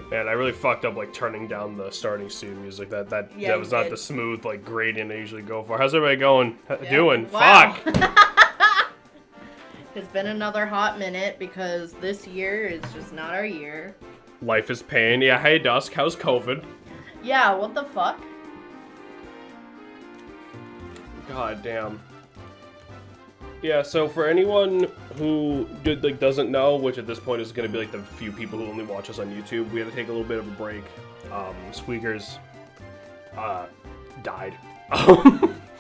Man, I really fucked up like turning down the starting scene music. That was not the smooth like gradient I usually go for. How's everybody going? Doing? Wow. Fuck. It's been another hot minute because this year is just not our year. Life is pain. Yeah. Hey, Dusk. How's COVID? Yeah. What the fuck? God damn. Yeah, so for anyone who doesn't know, which at this point is going to be like the few people who only watch us on YouTube, we had to take a little bit of a break. Squeakers died.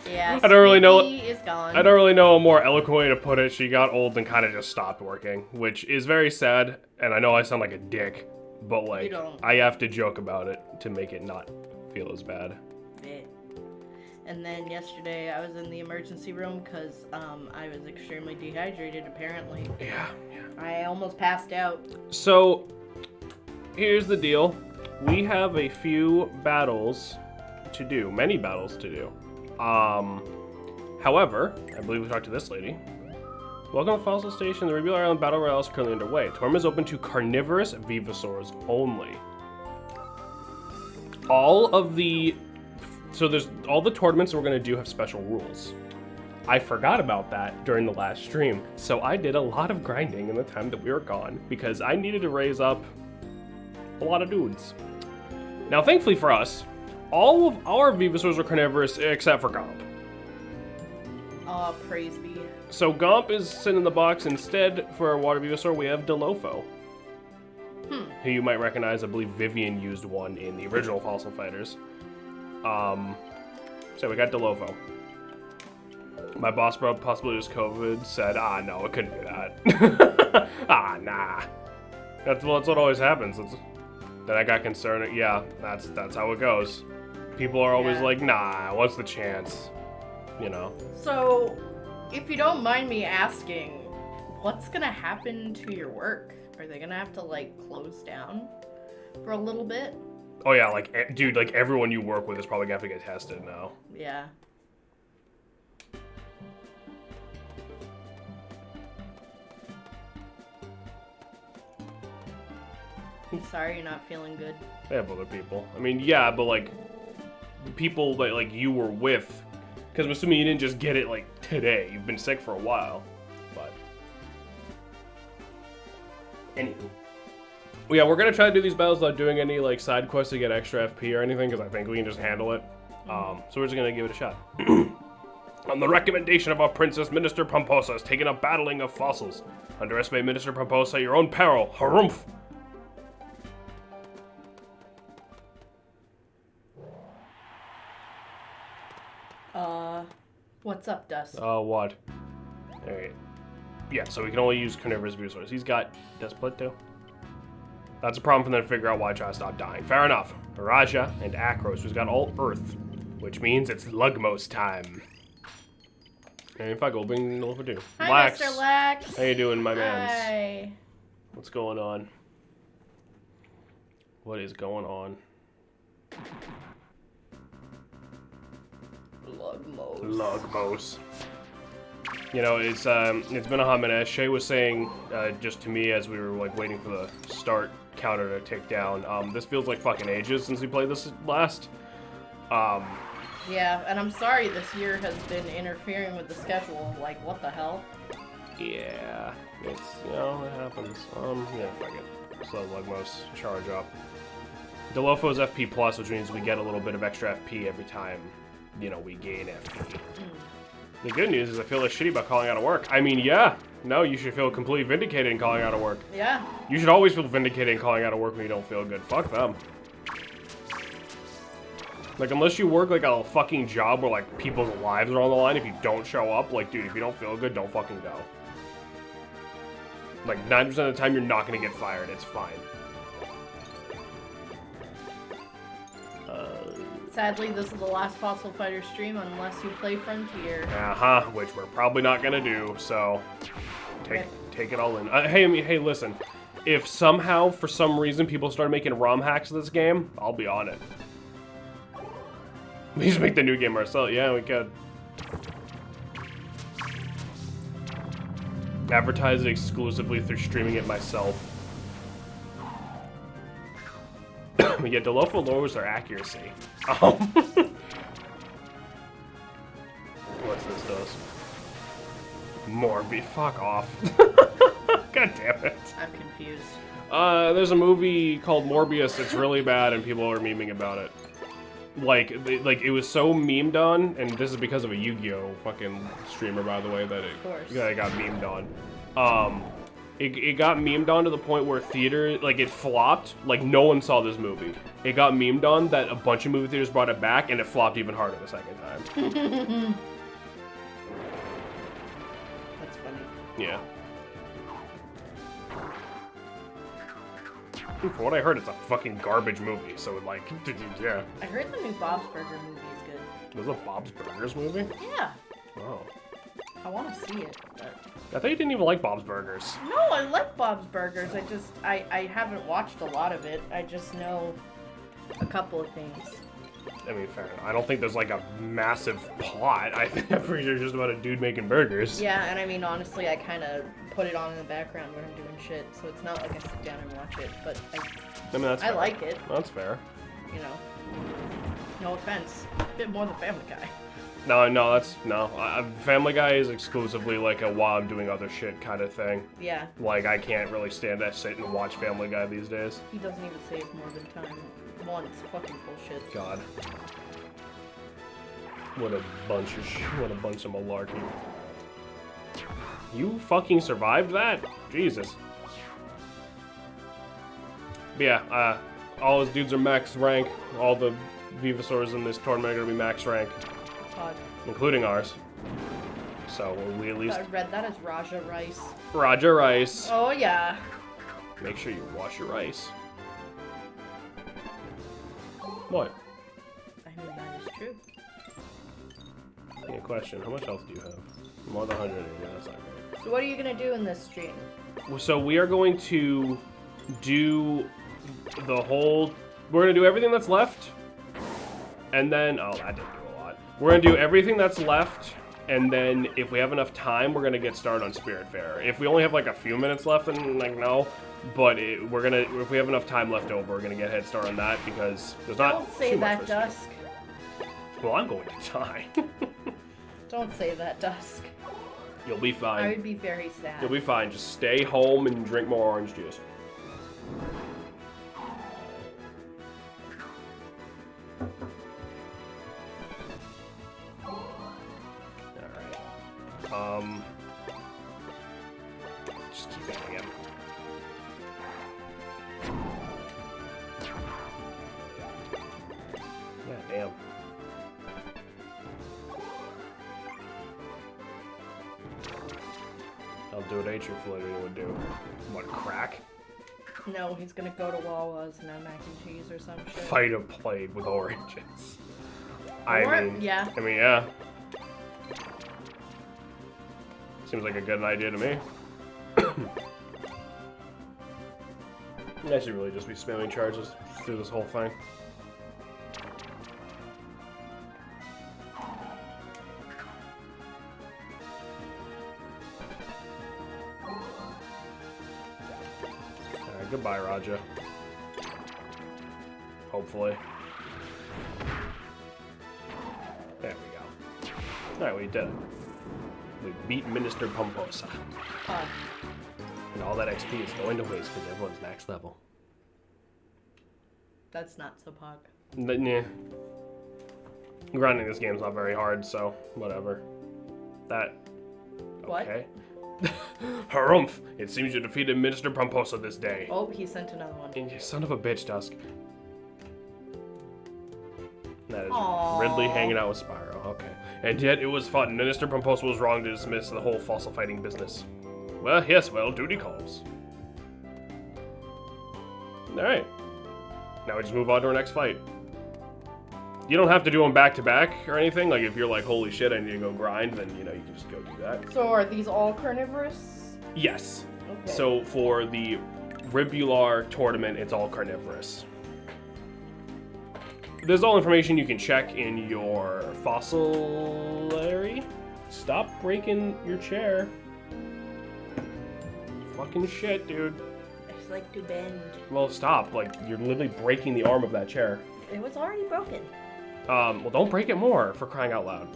Yeah, I don't really know. is gone. I don't really know a more eloquent way to put it. She got old and kind of just stopped working, which is very sad. And I know I sound like a dick, but like I have to joke about it to make it not feel as bad. Yeah. And then yesterday I was in the emergency room because I was extremely dehydrated, apparently. Yeah. I almost passed out. So, here's the deal. We have a few battles to do. Many battles to do. However, I believe we talked to this lady. Welcome to Fossil Station. The Regular Island Battle Royale is currently underway. Tournament is open to carnivorous Venusaurs only. So there's all the tournaments we're going to do have special rules. I forgot about that during the last stream, so I did a lot of grinding in the time that we were gone because I needed to raise up a lot of dudes. Now, thankfully for us, all of our Venusaurs are carnivorous except for Gomp. Oh, praise be. So Gomp is sitting in the box. Instead, for our water Venusaur, we have Dilopho. Who you might recognize. I believe Vivian used one in the original Fossil Fighters. So we got Dilopho. My boss brought possibly was COVID, said, no, it couldn't be that. Nah. That's what always happens. Then I got concerned. Yeah, that's how it goes. People are always like, nah, what's the chance? You know? So, if you don't mind me asking, what's gonna happen to your work? Are they gonna have to, like, close down for a little bit? Oh yeah, like, dude, like, everyone you work with is probably gonna have to get tested now. Yeah. I'm sorry you're not feeling good. They have other people. I mean, yeah, but, like, the people that, like, you were with, because I'm assuming you didn't just get it, like, today. You've been sick for a while, but... Anywho. Well, yeah, we're gonna try to do these battles without doing any, like, side quests to get extra FP or anything, because I think we can just handle it. So we're just gonna give it a shot. On the recommendation of our princess, Minister Pomposa has taken up battling of fossils. Underestimate Minister Pomposa at your own peril. Harumph! What's up, Dust? What? Alright. Yeah, so we can only use carnivorous Venusaurs. He's got Desplit too. That's a problem for them to figure out why I try to stop dying. Fair enough. Raja and Akros, who's got all Earth, which means it's Lugmos time. And fuck, we'll bring Dilopho too. Hi, Lax. Mr. Lax. How you doing, my mans? Hi. What's going on? What is going on? Lugmos. You know, it's been a hot minute. As Shay was saying, just to me as we were like waiting for the start counter to tick down. This feels like fucking ages since we played this last. Yeah, and I'm sorry this year has been interfering with the schedule. Like, what the hell? Yeah, it's, you know, it happens. Yeah, fuck it. Just let Lugmos charge up. Dilopho's FP plus, which means we get a little bit of extra FP every time, you know, we gain FP. The good news is I feel less shitty about calling out of work. I mean, yeah. No, you should feel completely vindicated in calling out of work. Yeah. You should always feel vindicated in calling out of work when you don't feel good. Fuck them. Like, unless you work, like, a fucking job where, like, people's lives are on the line, if you don't show up, like, dude, if you don't feel good, don't fucking go. Like, 90% of the time, you're not gonna get fired. It's fine. Sadly, this is the last Fossil Fighter stream unless you play Frontier. Which we're probably not gonna do, so take it all in. Hey, listen. If somehow, for some reason, people start making ROM hacks of this game, I'll be on it. We just make the new game ourselves. Yeah, we could. Advertise it exclusively through streaming it myself. Yeah, Delofo lowers their accuracy. What's this does? Morbi, fuck off. God damn it. I'm confused. There's a movie called Morbius. It's really bad, and people are memeing about it. Like it was so memed on, and this is because of a Yu-Gi-Oh fucking streamer, by the way, that it got memed on. It got memed on to the point where theater, like, it flopped. Like, no one saw this movie. It got memed on that a bunch of movie theaters brought it back, and it flopped even harder the second time. That's funny. Yeah. For what I heard, it's a fucking garbage movie, so, like, yeah. I heard the new Bob's Burger movie is good. There's a Bob's Burgers movie? Yeah. Oh. I want to see it, but... I thought you didn't even like Bob's Burgers. No, I like Bob's Burgers. I haven't watched a lot of it. I just know a couple of things. I mean, fair enough. I don't think there's, like, a massive plot. I'm pretty sure it's just about a dude making burgers. Yeah, and I mean, honestly, I kind of put it on in the background when I'm doing shit, so it's not like I sit down and watch it, but I mean, that's fair. I like it. That's fair. You know, no offense. A bit more than Family Guy. No. Family Guy is exclusively like a while I'm doing other shit kind of thing. Yeah. Like, I can't really stand to sit and watch Family Guy these days. He doesn't even save more than time once. Fucking bullshit. God. What a bunch of malarkey. You fucking survived that? Jesus. But yeah, all his dudes are max rank. All the Venusaurs in this tournament are gonna be max rank. God. Including ours. So we at least... I read that as Raja Rice. Raja Rice. Oh, yeah. Make sure you wash your rice. What? I mean, that is true. Yeah, question. How much health do you have? More than 100. Yeah, that's not great. So what are you going to do in this stream? So we are going to do the whole... We're going to do everything that's left. And then... Oh, that didn't do a lot. We're going to do everything that's left. And then if we have enough time, we're going to get started on Spiritfarer. If we only have like a few minutes left, then like no. But we're going to... If we have enough time left over, we're going to get a head start on that because there's not Don't say too much that, for Dusk. Well, I'm going to die. Don't say that, Dusk. You'll be fine. I would be very sad. You'll be fine. Just stay home and drink more orange juice. Alright. Just keep hitting him. Yeah, damn. I'll do what Atrio Flutter would do. What, crack? No, he's gonna go to Wawa's and have mac and cheese or some shit. Fight a plague with oranges. Yeah. I mean, yeah. Seems like a good idea to me. I should really just be spamming charges through this whole thing. Alright, goodbye, Raja. Hopefully. There we go. Alright, we did it. We beat Minister Pomposa. Huh. And all that XP is going to waste because everyone's max level. That's not so pog. Yeah. Grinding this game's not very hard, so whatever. That... What? Okay. Harumph! It seems you defeated Minister Pomposa this day. Oh, he sent another one. And you son of a bitch, Dusk. That is Aww. Ridley hanging out with Spyro. Okay. And yet it was fun. Minister Pomposa was wrong to dismiss the whole fossil fighting business. Well, yes, well, duty calls. Alright. Now we just move on to our next fight. You don't have to do them back to back or anything. Like, if you're like, holy shit, I need to go grind, then, you know, you can just go do that. So are these all carnivorous? Yes. Okay. So for the Ribular tournament, it's all carnivorous. There's all information you can check in your fossilary. Stop breaking your chair. Fucking shit, dude. like to bend. Well, stop. Like, you're literally breaking the arm of that chair. It was already broken. Well, don't break it more, for crying out loud.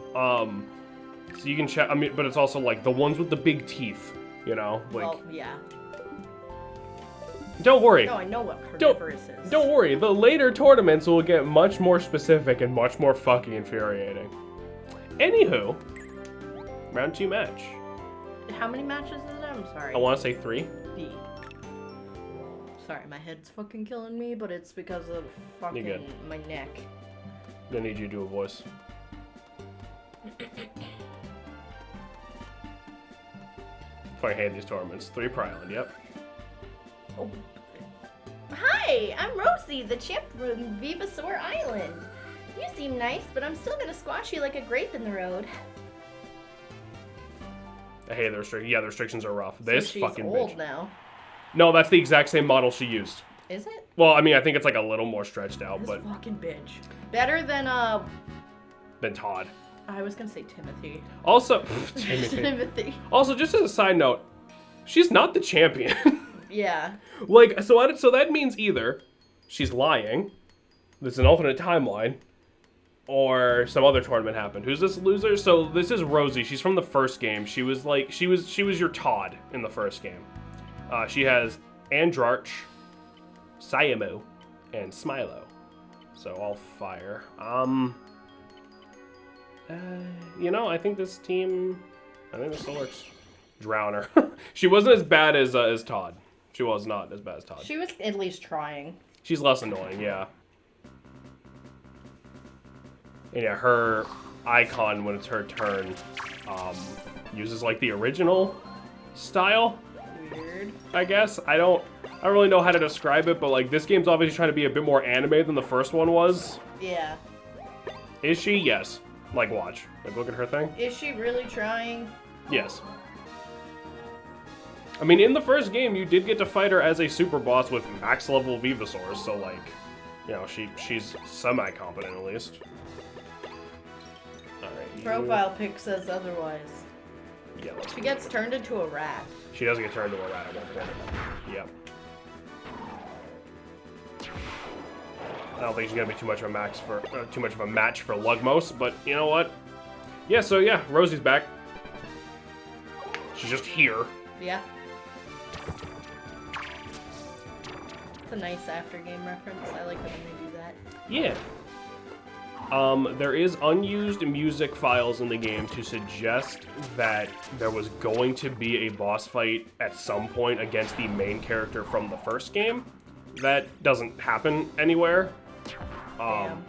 So you can check, I mean, but it's also like the ones with the big teeth, you know? Like, Well, yeah. don't worry. No, I know what carnivorous is. Don't worry, the later tournaments will get much more specific and much more fucking infuriating. Anywho, round 2 match. How many matches is it? I'm sorry. I want to say 3. B. Sorry, my head's fucking killing me, but it's because of fucking good. my neck. I'm gonna need you to do a voice. Fucking hate these tournaments. 3 per island, yep. Oh. Hi, I'm Rosie, the champ from Vivasaur Island. You seem nice, but I'm still gonna squash you like a grape in the road. I hate the restrictions. Yeah, the restrictions are rough. So This she's fucking old bitch. now. No, that's the exact same model she used. Is it? Well, I mean, I think it's like a little more stretched out, This but fucking bitch. Better than Todd. I was gonna say Timothy. Also, Timothy. Timothy. Also, just as a side note, she's not the champion. Yeah. Like, so that means either she's lying, there's an alternate timeline, or some other tournament happened. Who's this loser? So this is Rosie. She's from the first game. She was your Todd in the first game. She has Andrarch, Sayamo, and Smilo. So all fire. You know, I think this still works. Drowner. She wasn't as bad as Todd. She was not as bad as Todd. She was at least trying. She's less annoying, yeah. And yeah, her icon when it's her turn uses like the original style. Weird. I guess I don't really know how to describe it, but like this game's obviously trying to be a bit more anime than the first one was. Yeah. Is she? Yes. Like watch. Like look at her thing. Is she really trying? Yes. I mean, in the first game, you did get to fight her as a super boss with max level Venusaurs, so like, you know, she's semi-competent at least. Alright. Profile pic says otherwise. Yeah, let's She gets turned into a rat. She does get turned into a rat. Yep. I don't think she's gonna be too much of a match for Lugmos, but you know what? Yeah. So yeah, Rosie's back. She's just here. Yeah. It's a nice after game reference. I like when they do that. Yeah. There is unused music files in the game to suggest that there was going to be a boss fight at some point against the main character from the first game. That doesn't happen anywhere. Damn.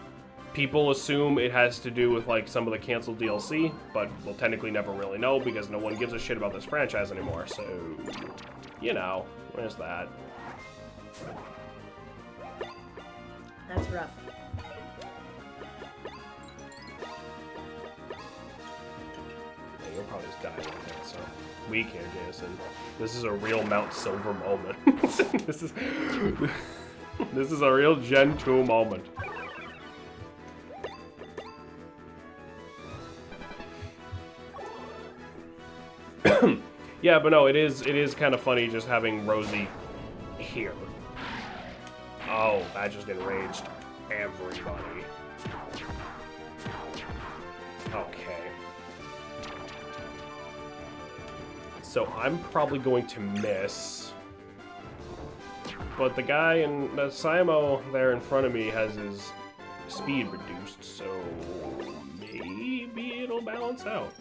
People assume it has to do with like some of the canceled DLC, but we'll technically never really know because no one gives a shit about this franchise anymore. So, you know, there's that. That's rough. Yeah, you'll probably just die like that, so we can't, Jason. This is a real Mount Silver moment. This is a real Gen 2 moment. Yeah, but no, it is kind of funny just having Rosie here. Oh, that just enraged everybody. Okay. So I'm probably going to miss. But the guy in the Sayamo there in front of me has his speed reduced, so maybe it'll balance out.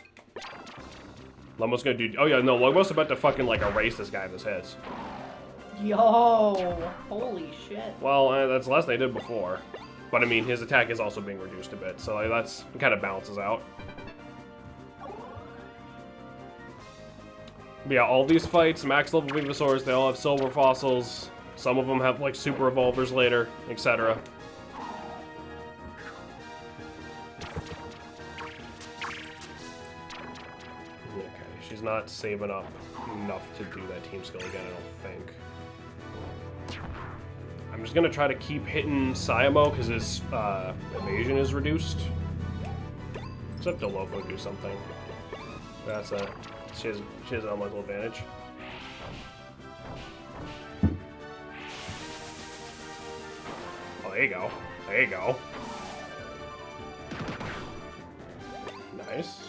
Lugmos gonna do. Oh yeah, no, Lugmos about to fucking like erase this guy with his heads. Yo, holy shit. Well, that's less than they did before. But I mean, his attack is also being reduced a bit, so like, that's it kind of balances out. But yeah, all these fights, max level Venusaurs, they all have silver fossils. Some of them have like super evolvers later, etc. Okay, she's not saving up enough to do that team skill again, I don't think. I'm just gonna try to keep hitting Sayamo because his evasion is reduced. Except Delofo do something. That's she has an elemental advantage. there you go. There you go. Nice.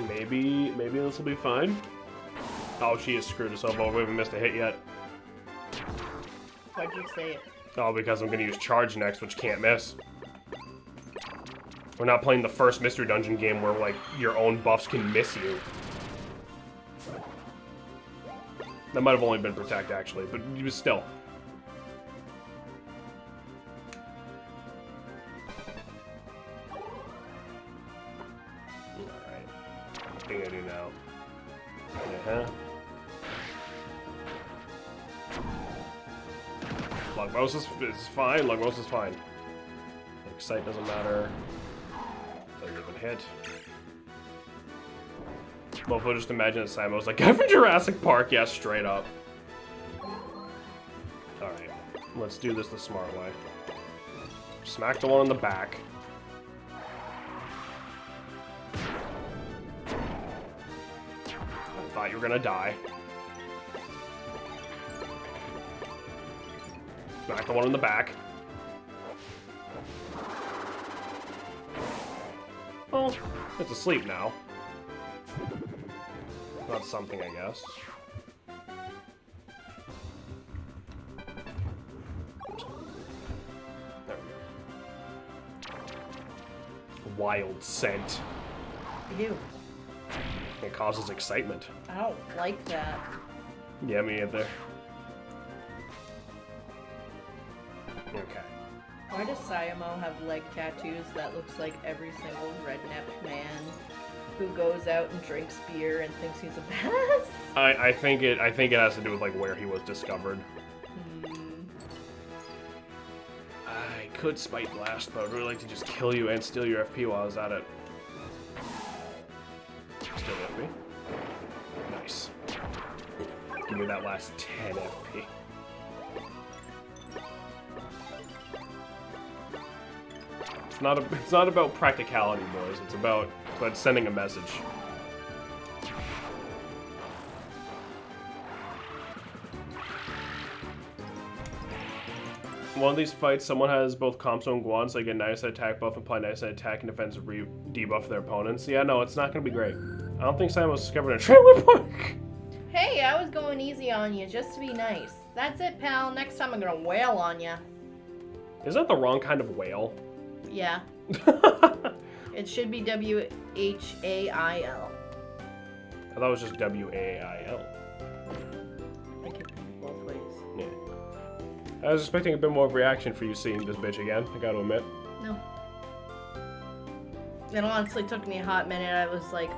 Maybe this will be fine. Oh, she has screwed herself over. We haven't missed a hit yet. Why'd you say it? Oh, because I'm going to use charge next, which can't miss. We're not playing the first Mystery Dungeon game where, like, your own buffs can miss you. That might have only been Protect, actually, but it was still. Alright. What are you gonna do now? Lugmosis is fine. Lugmosis is fine. Excite doesn't matter. Doesn't even hit. Mofo, just imagine that Simo's like, I'm from Jurassic Park. Yeah, straight up. Alright. Let's do this the smart way. Smack the one in the back. I thought you were gonna die. Smack the one in the back. Oh, it's asleep now. That's something, I guess. There we go. Wild scent. Ew. It causes excitement. I don't like that. Yeah, me either. Okay. Why does Sayamo have leg tattoos that looks like every single redneck man who goes out and drinks beer and thinks he's a badass? I think it has to do with like where he was discovered. I could Spite Blast, but I'd really like to just kill you and steal your FP while I was at it. Steal FP. Nice. Give me that last 10 FP. It's not about practicality, boys. It's about sending a message. One of these fights, someone has both Comso and Guan, so they get nice attack buff and apply nice attack and defensive debuff their opponents. Yeah, no, it's not gonna be great. I don't think Simon was discovered in a trailer park. Hey, I was going easy on you just to be nice. That's it, pal. Next time I'm gonna wail on you. Is that the wrong kind of whale? Yeah. It should be W-H-A-I-L. I thought it was just W-A-I-L. I think it can be both ways. Yeah. I was expecting a bit more of a reaction for you seeing this bitch again, I gotta admit. No. It honestly took me a hot minute. I was like,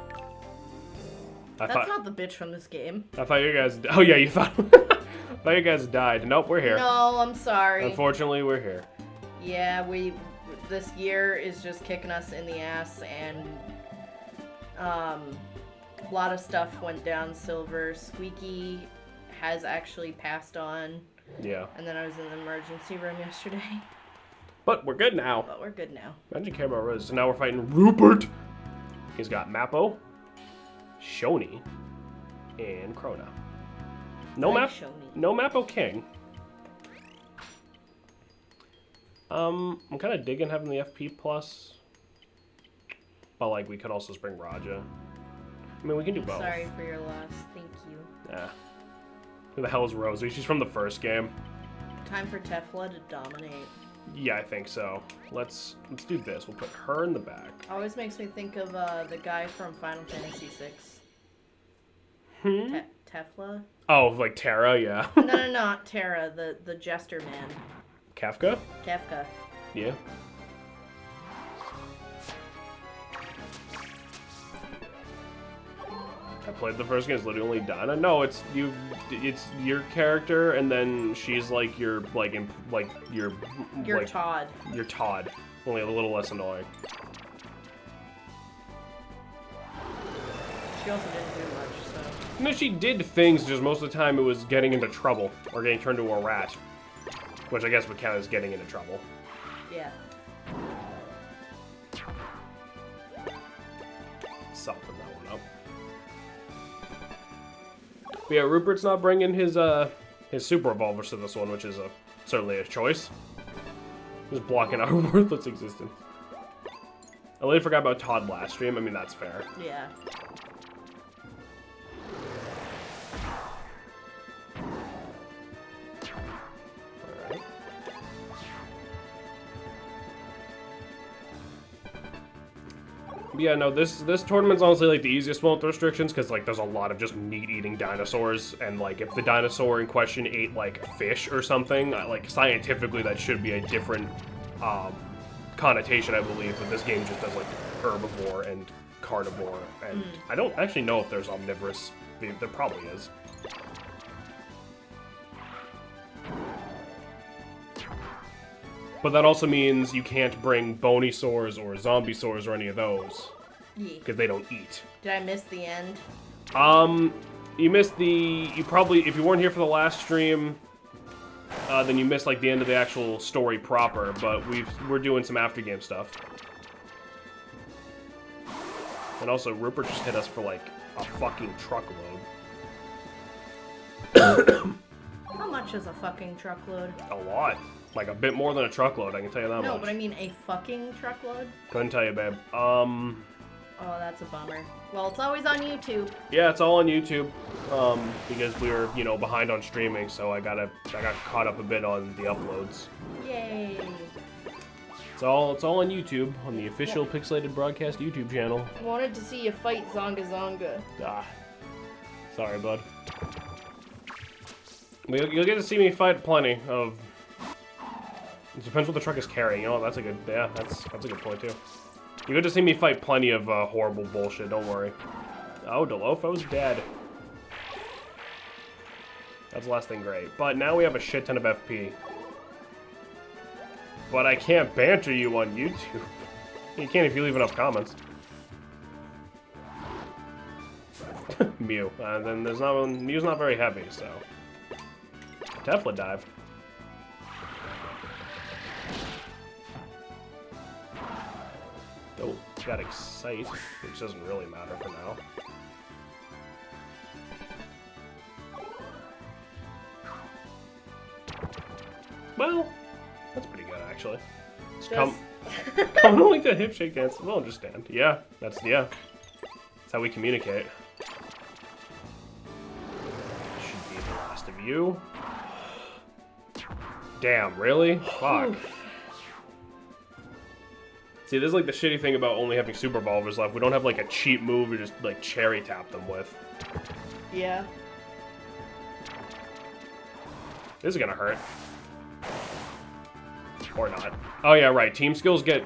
that's not the bitch from this game. I thought you guys... Oh yeah, you thought... I thought you guys died. Nope, we're here. No, I'm sorry. Unfortunately, we're here. Yeah, this year is just kicking us in the ass, and a lot of stuff went down silver. Squeaky has actually passed on. Yeah. And then I was in the emergency room yesterday. But we're good now. But we're good now. Imagine care about Riz. So now we're fighting Rupert. He's got Mappo, Shoni, and Krona. No Mappo King. I'm kind of digging having the FP plus, but like we could also bring Raja. I mean, we can do both. Sorry for your loss. Thank you. Yeah. Who the hell is Rosie? She's from the first game. Time for Tefla to dominate. Yeah, I think so. Let's do this. We'll put her in the back. Always makes me think of the guy from Final Fantasy VI. Tefla? Oh, like Terra, yeah. No, not Terra. The Jester Man. Kafka? Kefka. Yeah. I played the first game. It's literally only Donna. No, it's you. It's your character, and then she's like your your Todd. Your Todd, only a little less annoying. She also didn't do much, so. No, she did things. Just most of the time, it was getting into trouble or getting turned into a rat, which I guess would count as getting into trouble. Yeah. Something that one up. But yeah, Rupert's not bringing his his super revolvers to this one, which is certainly a choice. Just blocking our worthless existence. I really forgot about Todd last stream. I mean, that's fair. Yeah. Alright. Yeah, no, this tournament's honestly like the easiest one with restrictions, because like there's a lot of just meat-eating dinosaurs, and like if the dinosaur in question ate like fish or something, like scientifically that should be a different connotation, I believe, but this game just does like herbivore and carnivore, and I don't actually know if there's omnivorous. There probably is. But that also means you can't bring bony sores or zombie sores or any of those. Yeah. Because they don't eat. Did I miss the end? You missed you probably, if you weren't here for the last stream, then you missed like the end of the actual story proper, but we're doing some after game stuff. And also, Rupert just hit us for like a fucking truckload. How much is a fucking truckload? A lot. Like a bit more than a truckload, I can tell you that much. No, but I mean a fucking truckload? Couldn't tell you, babe. Oh, that's a bummer. Well, it's always on YouTube. Yeah, it's all on YouTube. Because we were, you know, behind on streaming, so I got caught up a bit on the uploads. Yay. It's all on YouTube, on the official Pixelated Broadcast YouTube channel. I wanted to see you fight Zonga Zonga. Ah. Sorry, bud. You'll get to see me fight plenty of... It depends what the truck is carrying. You know, that's a good... Yeah, that's a good point, too. You get to see me fight plenty of horrible bullshit, don't worry. Oh, Delofo's dead. That's less than great. But now we have a shit ton of FP. But I can't banter you on YouTube. You can if you leave enough comments. Mew. Then there's not... Mew's not very heavy, so... Tefla dive. Oh, got Excite, which doesn't really matter for now. Well, that's pretty good, actually. Come on, like that hip shake dance. We'll understand. Yeah, that's how we communicate. Should be the last of you. Damn, really? Fuck. See, this is like the shitty thing about only having super revolvers left. We don't have like a cheap move to just like cherry tap them with. Yeah. This is gonna hurt. Or not. Oh yeah, right. Team skills get...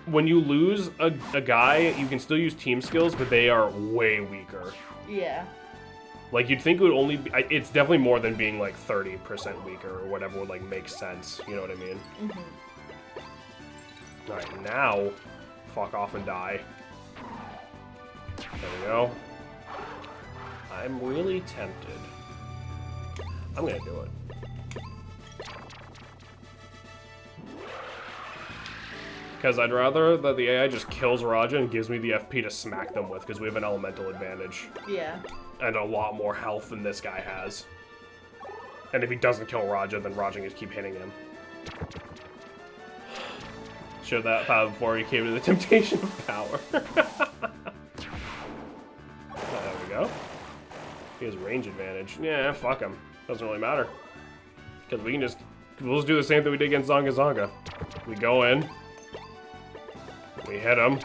When you lose a guy, you can still use team skills, but they are way weaker. Yeah. Like, you'd think it would only be... It's definitely more than being like 30% weaker or whatever would like make sense. You know what I mean? Mm-hmm. Alright, now, fuck off and die. There we go. I'm really tempted. I'm gonna do it. Because I'd rather that the AI just kills Raja and gives me the FP to smack them with, because we have an elemental advantage. Yeah. And a lot more health than this guy has. And if he doesn't kill Raja, then Raja can just keep hitting him. Showed that thought before he came to the temptation of power. There we go. He has range advantage. Yeah, fuck him. Doesn't really matter. Because we can just... We'll just do the same thing we did against Zonga Zonga. We go in. We hit him.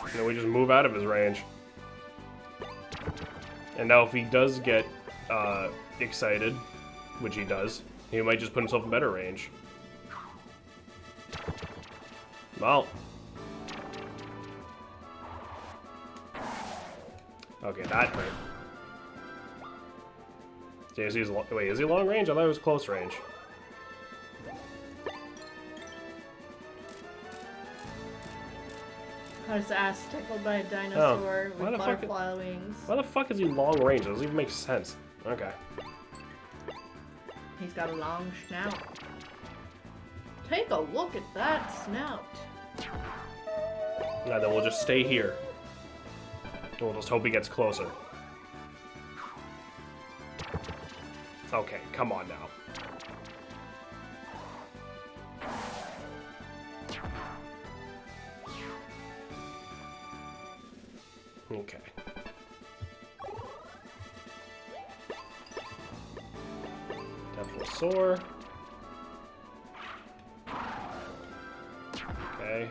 And then we just move out of his range. And now if he does get... excited, which he does, he might just put himself in better range. Well. Okay, that hurt. JC's wait, is he long range? I thought it was close range. His ass tickled by a dinosaur Why with the fuck butterfly wings. Why the fuck is he long range? It doesn't even make sense. Okay. He's got a long snout. Take a look at that snout. And then we'll just stay here. And we'll just hope he gets closer. Okay, come on now. Okay. Definitely sore. Okay.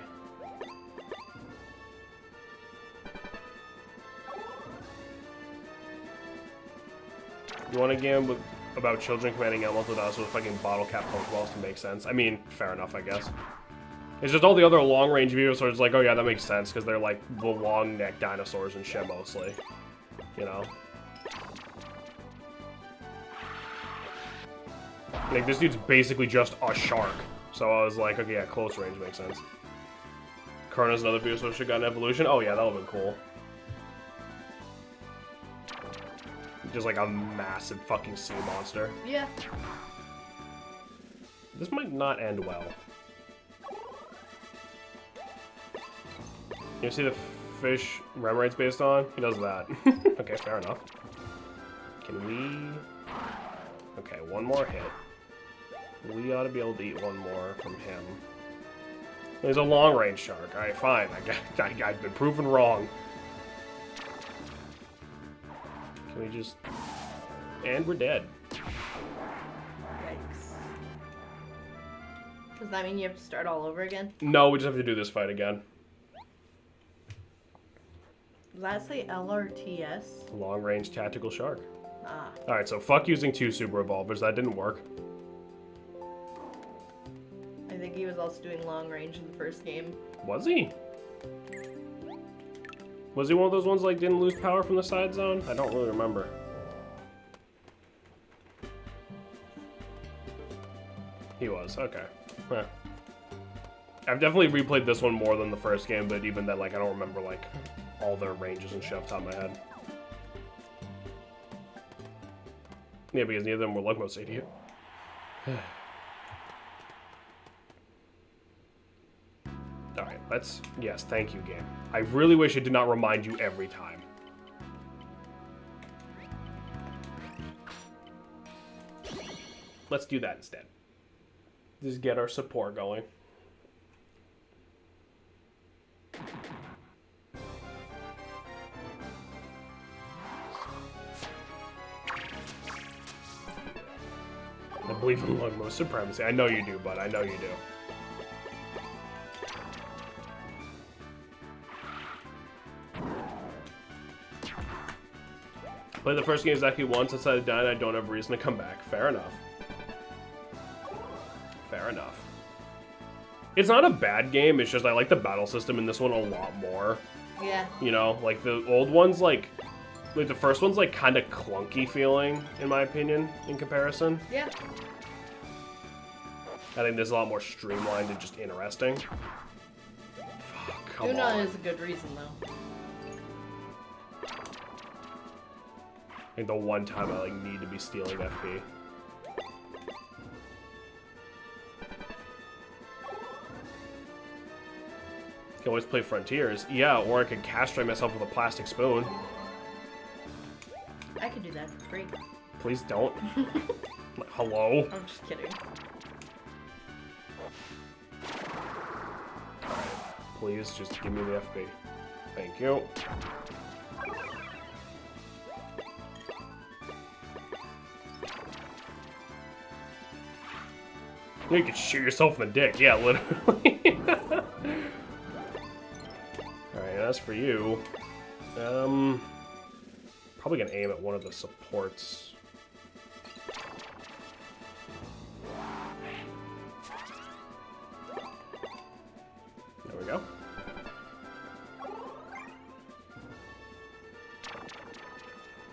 You want a game with, about children commanding animals with us with fucking bottle cap Pokeballs to make sense? I mean, fair enough, I guess. It's just all the other long-range Venusaurs, like, oh yeah, that makes sense, because they're like the long-neck dinosaurs and shit mostly. You know? Like, this dude's basically just a shark. So I was like, okay, yeah, close range makes sense. Karna's another Venusaur should got an evolution? Oh yeah, that would've been cool. Just like a massive fucking sea monster. Yeah. This might not end well. You see the fish Remoraine's based on? He does that. Okay, fair enough. Can we... Okay, one more hit. We ought to be able to eat one more from him. He's a long-range shark. Alright, fine. I've been proven wrong. Can we just... And we're dead. Yikes. Does that mean you have to start all over again? No, we just have to do this fight again. Does that say LRTS? Long-range tactical shark. Ah. Alright, so fuck using 2 super evolvers. That didn't work. I think he was also doing long range in the first game. Was he? Was he one of those ones like didn't lose power from the side zone? I don't really remember. He was, okay. Yeah. I've definitely replayed this one more than the first game, but even then, like, I don't remember, like, all their ranges and shit off the top of my head. Yeah, because neither of them were Lugmos, idiot. Alright, let's... Yes, thank you, game. I really wish it did not remind you every time. Let's do that instead. Just get our support going. I believe in Lugmos supremacy. I know you do, bud. I know you do. Play the first game exactly once, inside of dying, I don't have a reason to come back. Fair enough. Fair enough. It's not a bad game, it's just I like the battle system in this one a lot more. Yeah. You know, like the old one's like the first one's like kind of clunky feeling, in my opinion, in comparison. Yeah. I think this is a lot more streamlined and just interesting. Fuck, come Yuna on. is a good reason, though. I think the one time I like need to be stealing FP. Can always play Frontiers. Yeah, or I could castrate myself with a plastic spoon. I could do that for free. Please don't. Hello? I'm just kidding. Please just give me the FP. Thank you. You could shoot yourself in the dick. Yeah, literally. Alright, as for you, probably gonna aim at one of the supports. There we go.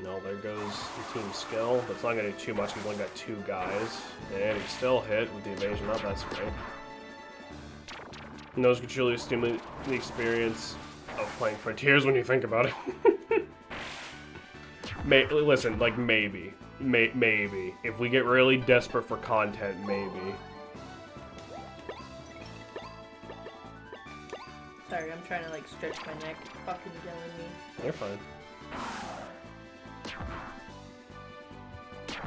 No, there goes the team skill. That's not gonna do too much. We've only got 2 guys. And he still hit with the evasion up. That's great. And those could truly stimulate the experience of playing Frontiers when you think about it. Listen, like, maybe. Maybe. If we get really desperate for content, maybe. Sorry, I'm trying to like stretch my neck. It's fucking killing me. You're fine.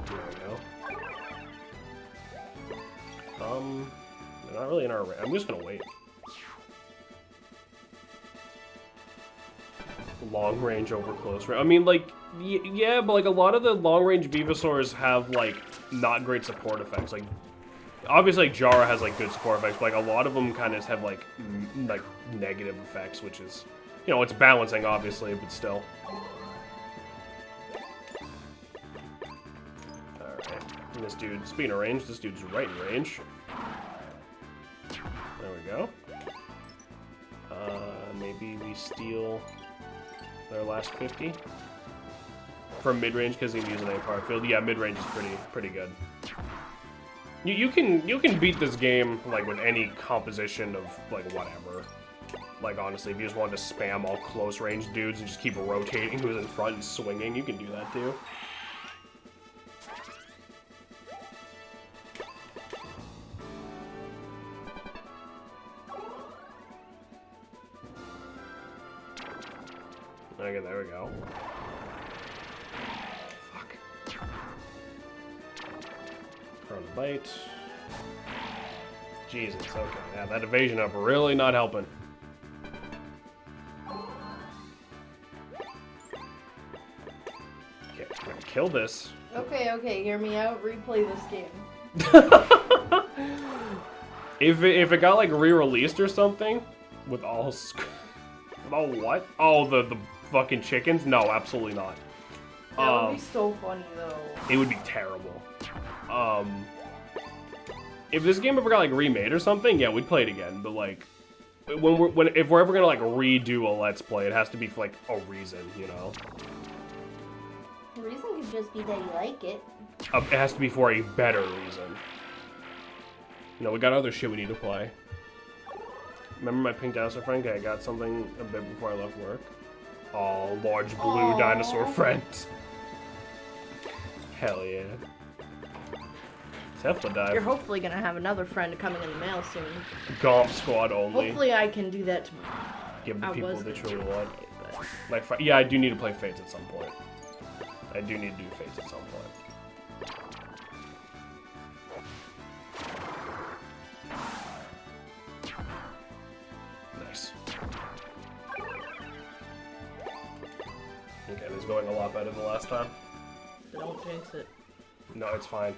There we go. They're not really in our range. I'm just gonna wait. Long range over close range. I mean, like, yeah, but like a lot of the long range Venusaurs have like not great support effects. Like, obviously, like Jara has like good support effects, but like a lot of them kind of have like like negative effects, which is, you know, it's balancing obviously, but still. Alright. And this dude, speaking of range, this dude's right in range. There we go. Maybe we steal their last 50 from mid-range because he can use an A-power field. Yeah, mid-range is pretty good. You can beat this game like with any composition of like whatever. Like honestly, if you just wanted to spam all close range dudes and just keep rotating who's in front and swinging, you can do that too. Okay, there we go. Fuck. Throw the bite. Jesus, okay. Yeah, that evasion up really not helping. Okay, I'm gonna kill this. Okay, hear me out. Replay this game. If it got like re-released or something with all what? Oh, the fucking chickens? No, absolutely not. That would be so funny though. It would be terrible. If this game ever got like remade or something, yeah, we'd play it again. But like, if we're ever gonna like redo a Let's Play, it has to be for like a reason, you know. The reason could just be that you like it. It has to be for a better reason. You know, we got other shit we need to play. Remember my pink dinosaur friend? Okay, I got something a bit before I left work. Oh, large blue dinosaur friend. Hell yeah. Cephalidive. You're hopefully gonna have another friend coming in the mail soon. Gomp squad only. Hopefully I can do that tomorrow. Give the people they truly want. But... Like, yeah, I do need to play Fates at some point. I do need to do Fates at some point. Nice. Okay, this is going a lot better than last time. Don't jinx it. No, it's fine.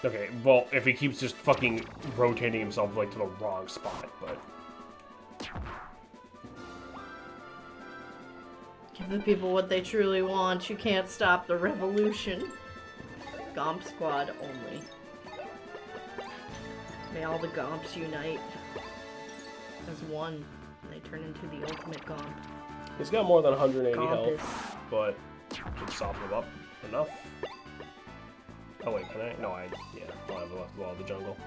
Okay, well, if he keeps just fucking rotating himself, like, to the wrong spot, but... Give the people what they truly want. You can't stop the revolution. Gomp squad only. May all the Gomps unite as one. And they turn into the ultimate Gomp. He's got more than 180 Gompus. health, but should soften him up enough. Oh wait, can I? No, yeah, I'll have left of all the jungle.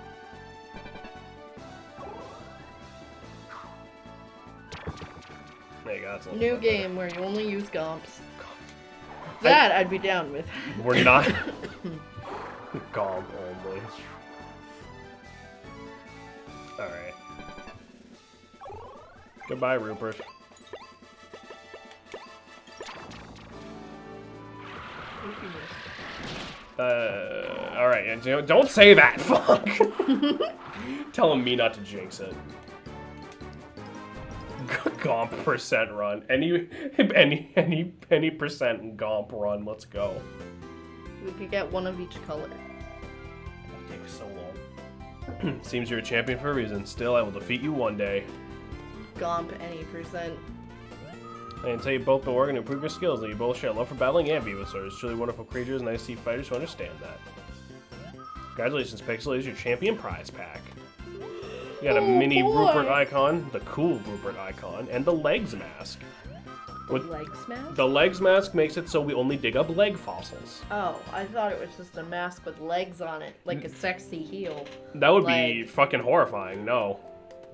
There you go, that's a little New bit game where you only use Gomps. That I'd be down with. better. We're not. Gomp only. Alright. Goodbye, Rupert. Alright, and don't say that, fuck! Telling me not to jinx it. Gomp percent run. Any percent Gomp run, let's go. We could get one of each color. That takes so long. Seems you're a champion for a reason. Still, I will defeat you one day. Gomp any percent. I can tell you both been working to improve your skills, and you both share love for battling and Venusaurs. Truly wonderful creatures, and I see fighters who understand that. Congratulations, Pixel. Here's your champion prize pack. You got a mini Rupert icon, the cool Rupert icon, and the legs mask. Legs mask? The legs mask makes it so we only dig up leg fossils. Oh, I thought it was just a mask with legs on it, like a sexy heel. That would be fucking horrifying. No.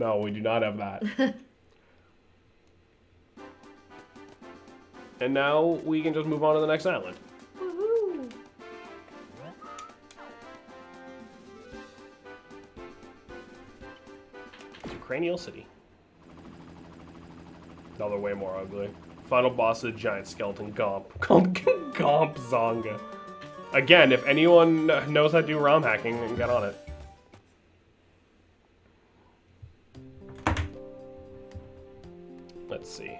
No, we do not have that. And now we can just move on to the next island. Woohoo! To Cranial City. No, they're way more ugly. Final boss is a giant skeleton Gomp. Gomp Zonga. Again, if anyone knows how to do ROM hacking, then get on it. Let's see.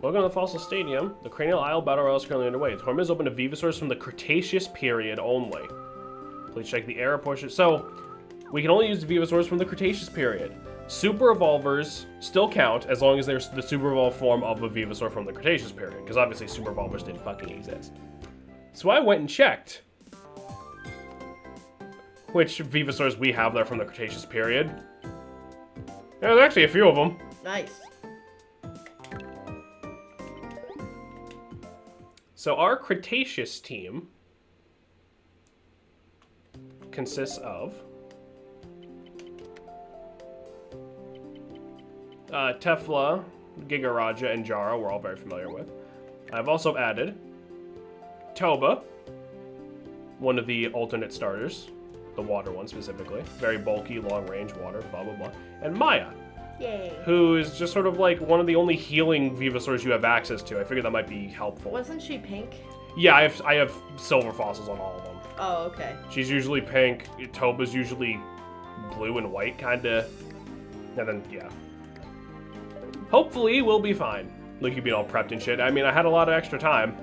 Welcome to the Fossil Stadium. The Cranial Isle Battle Royale is currently underway. The tournament is open to Venusaurs from the Cretaceous period only. Please check the era portion. So, we can only use the Venusaurs from the Cretaceous period. Super Evolvers still count as long as they're the Super Evolved form of a Venusaur from the Cretaceous period, because obviously Super Evolvers didn't fucking exist. So I went and checked which Venusaurs we have there from the Cretaceous period. There's actually a few of them. Nice. So our Cretaceous team consists of Tefla, Gigaraja, and Jara, we're all very familiar with. I've also added Toba, one of the alternate starters, the water one specifically. Very bulky, long range, water, blah, blah, blah. And Maya, Yay. who is just sort of like one of the only healing Venusaurs you have access to. I figured that might be helpful. Wasn't she pink? Yeah, I have silver fossils on all of them. Oh, okay. She's usually pink, Toba's usually blue and white, kinda. And then, yeah. Hopefully, we'll be fine. Look, you being all prepped and shit. I mean, I had a lot of extra time.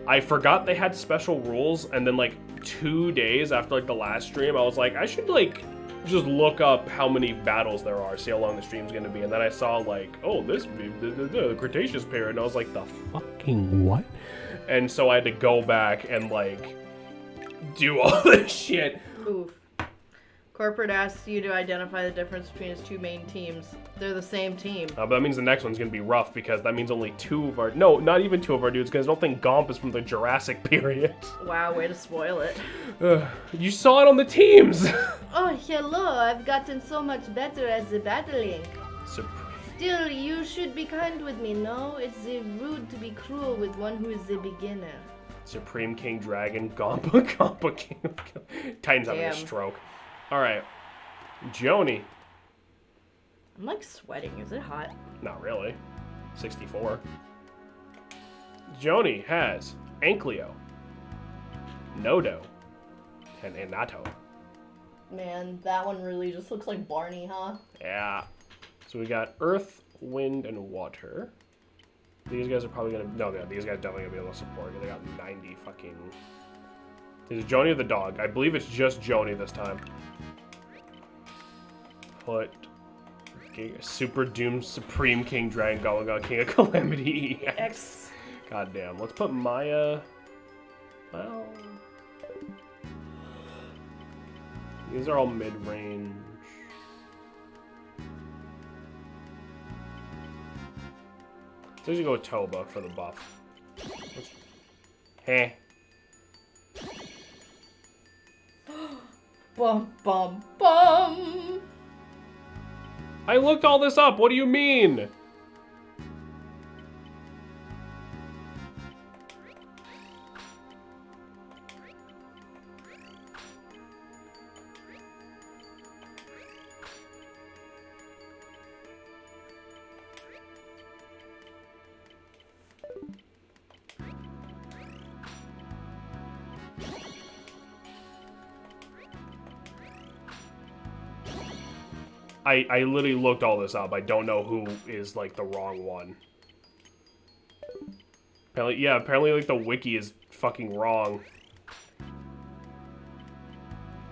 I forgot they had special rules, and then, like, 2 days after, like, the last stream, I was like, I should, like, just look up how many battles there are, see how long the stream's gonna be. And then I saw, like, oh, this, the Cretaceous period, and I was like, the fucking what? And so I had to go back and, like, do all this shit. Oof. Corporate asks you to identify the difference between his two main teams. They're the same team. But that means the next one's gonna be rough, because that means only 2 of our... No, not even 2 of our dudes, because I don't think Gomp is from the Jurassic period. Wow, way to spoil it. You saw it on the teams! Oh, hello. I've gotten so much better as a battling. Supreme. Still, you should be kind with me, no? It's rude to be cruel with one who is a beginner. Supreme King Dragon, Gompa King. Titan's having a Damn. stroke. Alright. Joni. I'm like sweating. Is it hot? Not really. 64. Joni has Ankleo, Nodo, and Inato. Man, that one really just looks like Barney, huh? Yeah. So we got Earth, Wind, and Water. These guys are probably gonna... No, yeah, these guys definitely gonna be able to support. They got 90 fucking... Is it Joni or the dog? I believe it's just Joni this time. Put... Super Doom Supreme King Dragon Galaga King of Calamity EX. X. God damn. Let's put Maya... Well... These are all mid-range. Let's usually go with Toba for the buff. Heh. Bum, bum, bum. I looked all this up. What do you mean? I literally looked all this up. I don't know who is, like, the wrong one. Apparently, yeah, apparently, like, the wiki is fucking wrong.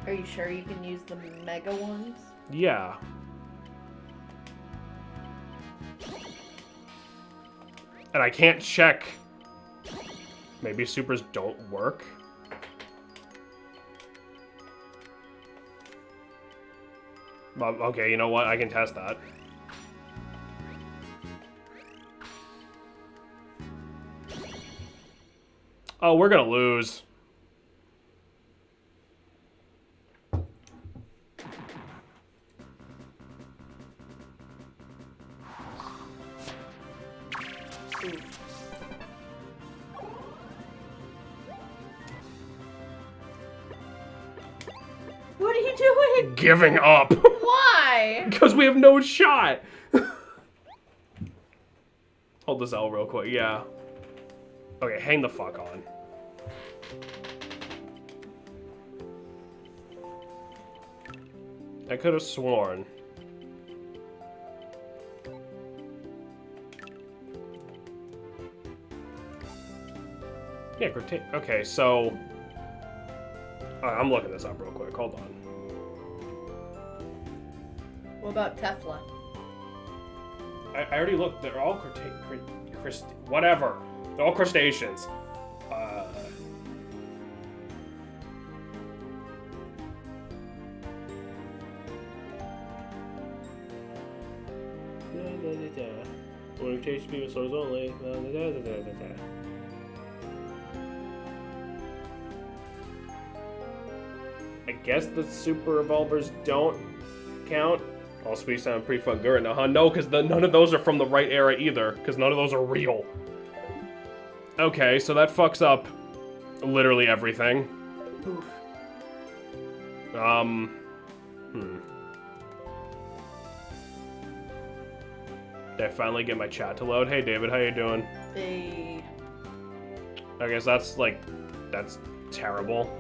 Are you sure you can use the mega ones? Yeah. And I can't check. Maybe supers don't work? Okay, you know what? I can test that. Oh, we're gonna lose. What are you doing? Giving up. Why? Why? Because we have no shot. Hold this L real quick. Yeah. Okay, hang the fuck on. I could have sworn. Yeah, okay, so... Alright, I'm looking this up real quick. Hold on. What about Tefla? I already looked. They're all whatever. They're all crustaceans. When we chase people, souls only. I guess the super revolvers don't count. All sweet sound pretty fun good now, huh? No, because none of those are from the right era either, because none of those are real. Okay, so that fucks up literally everything. Oof. Did I finally get my chat to load? Hey David, how you doing? Hey. I guess that's terrible.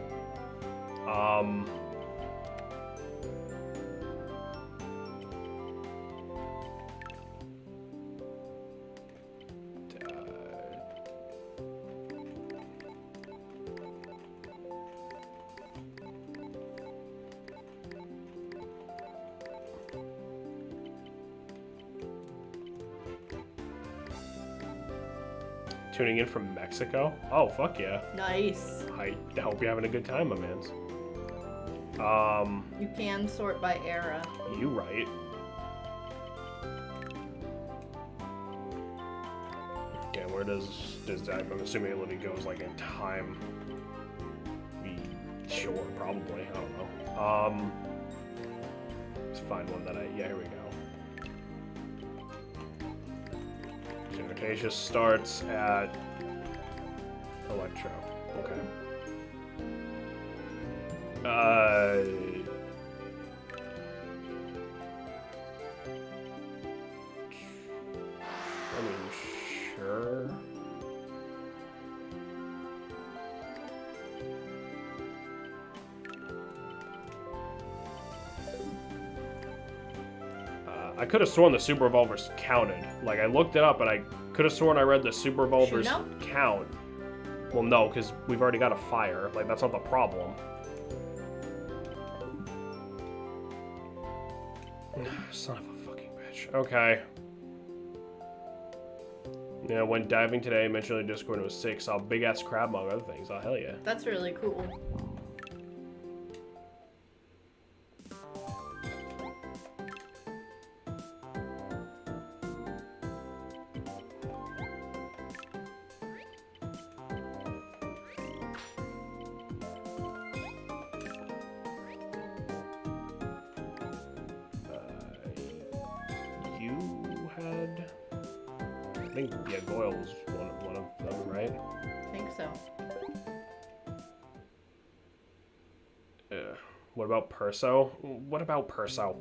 Tuning in from Mexico? Oh, fuck yeah. Nice. I hope you're having a good time, my mans. You can sort by era. You right. Okay, where does I'm assuming it literally goes like in time. Sure, probably. I don't know. Let's find one that yeah, here we go. Cretaceous starts at Electro. Okay. I mean, sure. I could have sworn the super revolvers counted. Like, I looked it up, and I could have sworn I read the super revolvers count. Well, no, because we've already got a fire. Like, that's not the problem. Son of a fucking bitch. Okay. Yeah, went diving today, mentioned in Discord, it was sick. Saw a big-ass crab, among other things. Oh, hell yeah. That's really cool. I think, yeah, Goyle was one of them, right? I think so. What about Perso? What about Perso?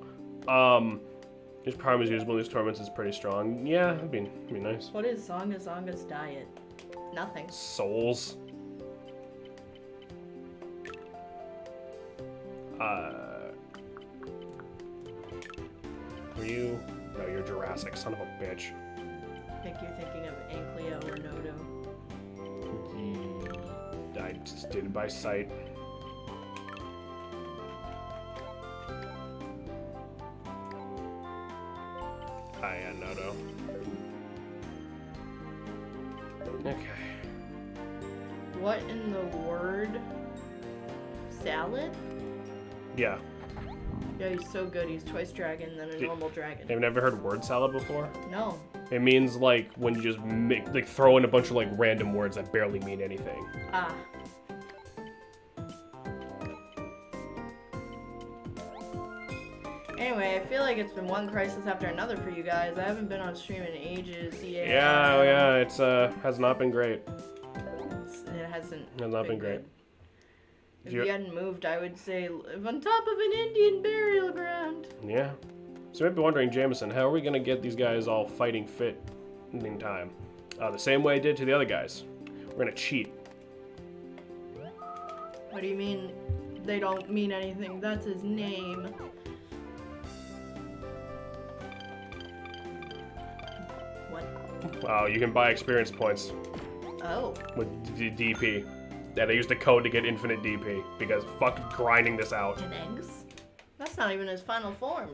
His prime is usable in these tournaments is pretty strong. Yeah, that'd be nice. What is Zonga's diet? Nothing. Souls. Were you? No, you're Jurassic, son of a bitch. I think you're thinking of Ankleo or Nodo. I just did it by sight. Hi, Nodo. Okay. What in the word? Salad? Yeah. Yeah, he's so good. He's twice dragon, then a normal dragon. Have you never heard word salad before? No. It means like when you just throw in a bunch of like random words that barely mean anything. Ah. Anyway, I feel like it's been one crisis after another for you guys. I haven't been on stream in ages. Yeah, it's has not been great. It hasn't. Has not been great. If you hadn't moved, I would say live on top of an Indian burial ground. Yeah. So you might be wondering, Jameson, how are we gonna get these guys all fighting fit in time? The same way I did to the other guys. We're gonna cheat. What do you mean they don't mean anything? That's his name. What? You can buy experience points Oh. with DP. Yeah, they used the code to get infinite DP because fuck grinding this out. And eggs? That's not even his final form.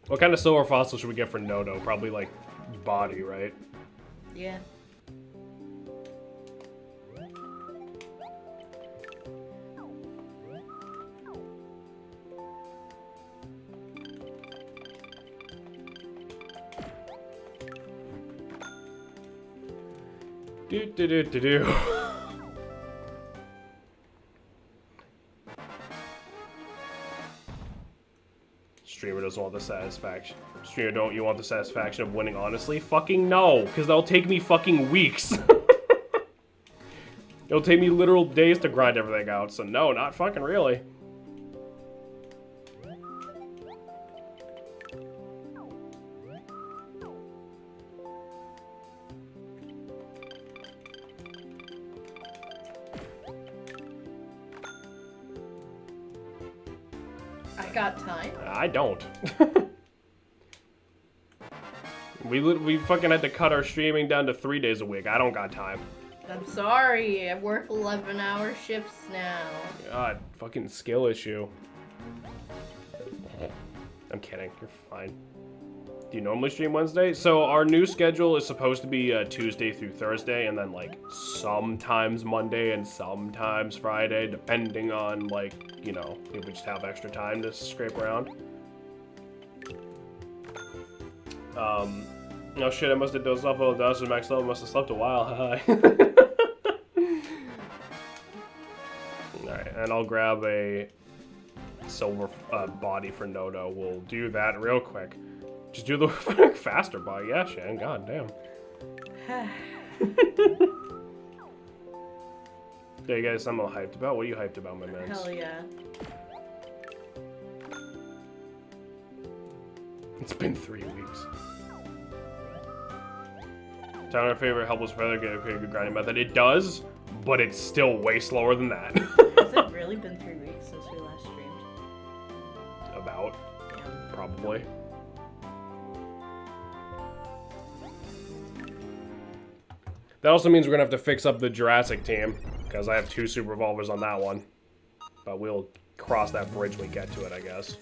What kind of silver fossil should we get for Nodo? Probably like body, right? Yeah. Do. Streamer doesn't want the satisfaction. Streamer, don't you want the satisfaction of winning honestly? Fucking no, because that'll take me fucking weeks. It'll take me literal days to grind everything out, so no, not fucking really. I got time. I don't. We fucking had to cut our streaming down to 3 days a week. I don't got time. I'm sorry. I work 11-hour shifts now. God, fucking skill issue. I'm kidding. You're fine. Do you normally stream Wednesday? So our new schedule is supposed to be Tuesday through Thursday, and then like sometimes Monday and sometimes Friday, depending on like, you know, if we just have extra time to scrape around. No shit, I must have dozed off while I was max level. Must have slept a while. Hi. Alright, and I'll grab a silver body for Nodo. We'll do that real quick. Just do the faster body. Yeah, Shan. God damn. Yeah, you guys, I'm all hyped about. What are you hyped about, my man? Hell yeah. It's been 3 weeks. Tell our favorite helpless feather get a pretty good grinding method. It does, but it's still way slower than that. Has it really been 3 weeks since we last streamed? About. Damn. Probably. That also means we're gonna have to fix up the Jurassic team, because I have 2 super revolvers on that one. But we'll cross that bridge when we get to it, I guess.